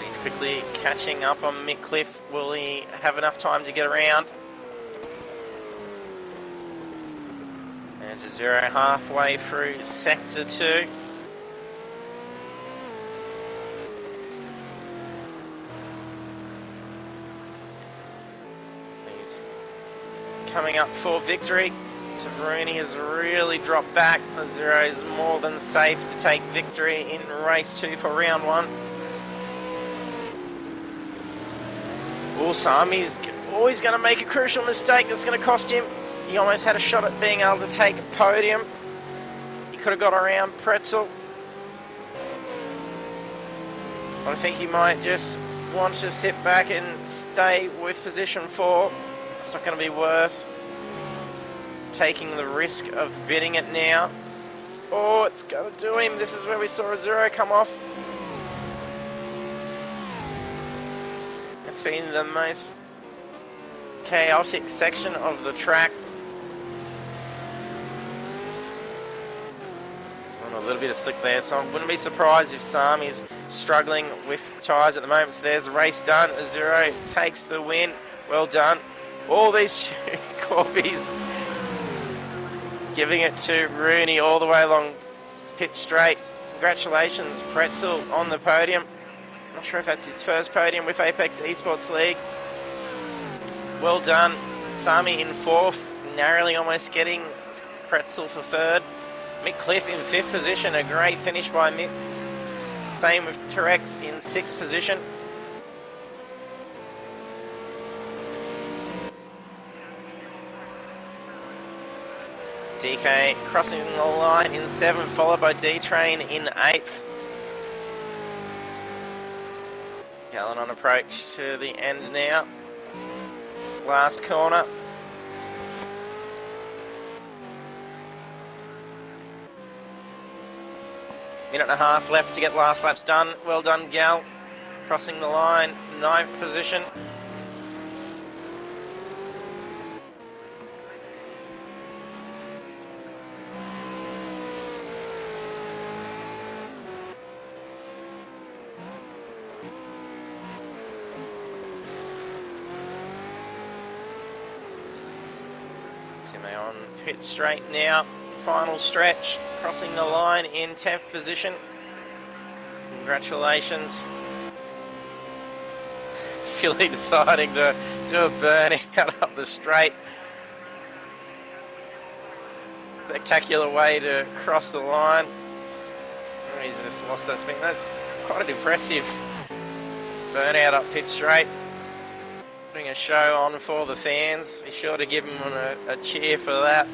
He's quickly catching up on Mick Cliff. Will he have enough time to get around? There's a Zero halfway through sector 2. He's coming up for victory. So Rooney has really dropped back. The Zero is more than safe to take victory in race 2 for round 1. Oh, Sami's always going to make a crucial mistake that's going to cost him. He almost had a shot at being able to take a podium. He could have got around Pretzel. But I think he might just want to sit back and stay with position 4. It's not going to be worth taking the risk of bidding it now. Oh, it's going to do him. This is where we saw a Zero come off. It's been the most chaotic section of the track. A little bit of slick there, so I wouldn't be surprised if Sami's struggling with tyres at the moment. So there's a race done. A Zero takes the win. Well done. All these Corbies giving it to Rooney all the way along pit straight. Congratulations, Pretzel on the podium. Not sure if that's his first podium with Apex eSports League. Well done. Sami in 4th, narrowly almost getting Pretzel for 3rd. Mick Cliff in 5th position, a great finish by Mick. Same with Terex in 6th position. DK crossing the line in 7th, followed by D-Train in 8th. Gallon on approach to the end now. Last corner. Minute and a half left to get last laps done. Well done, Gal. Crossing the line, 9th position. On pit straight now, final stretch, crossing the line in 10th position. Congratulations. Philly deciding to do a burnout up the straight. Spectacular way to cross the line. Oh, he's just lost that spin. That's quite an impressive burnout up pit straight. Putting a show on for the fans. Be sure to give him a cheer for that.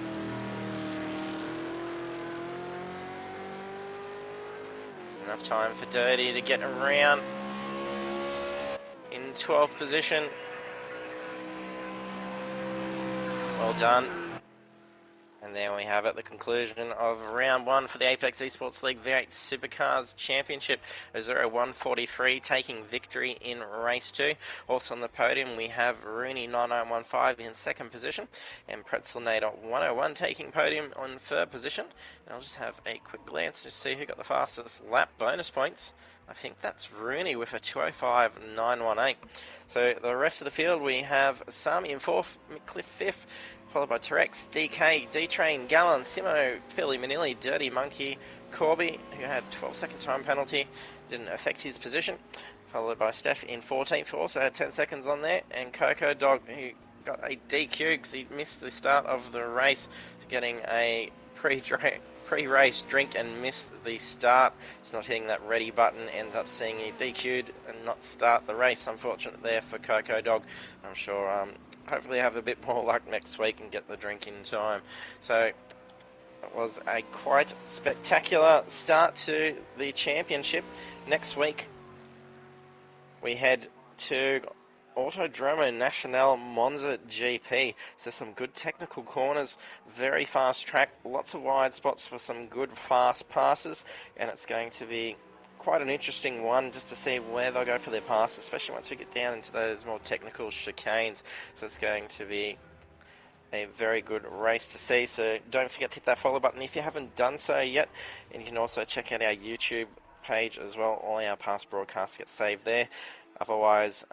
Enough time for Dirty to get around in 12th position. Well done. And there we have it, the conclusion of round 1 for the Apex Esports League V8 Supercars Championship. 0143 taking victory in race 2. Also on the podium we have Rooney 9915 in 2nd position and Pretzelnator 101 taking podium on 3rd position. And I'll just have a quick glance to see who got the fastest lap bonus points. I think that's Rooney with a 205.918. So the rest of the field we have Sami in 4th, McCliff 5th, followed by Terex, DK, D-Train, Gallon, Simo, Philly Manili, Dirty Monkey, Corby, who had 12-second time penalty, didn't affect his position, followed by Steph in 14th, who also had 10 seconds on there, and Coco Dog, who got a DQ because he missed the start of the race, getting a pre-race drink and missed the start. It's not hitting that ready button, ends up seeing he DQ'd and not start the race. Unfortunate there for Coco Dog. I'm sure hopefully have a bit more luck next week and get the drink in time. So it was a quite spectacular start to the championship. Next week we head to Autodromo Nacional Monza GP. So some good technical corners, very fast track, lots of wide spots for some good fast passes, and it's going to be quite an interesting one just to see where they'll go for their passes, especially once we get down into those more technical chicanes. So it's going to be a very good race to see. So don't forget to hit that follow button if you haven't done so yet, and you can also check out our YouTube page as well. All our past broadcasts get saved there. Otherwise,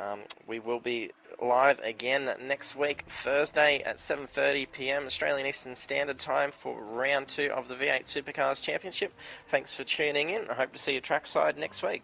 we will be live again next week, Thursday at 7:30 PM Australian Eastern Standard Time for round 2 of the V8 Supercars Championship. Thanks for tuning in. I hope to see you trackside next week.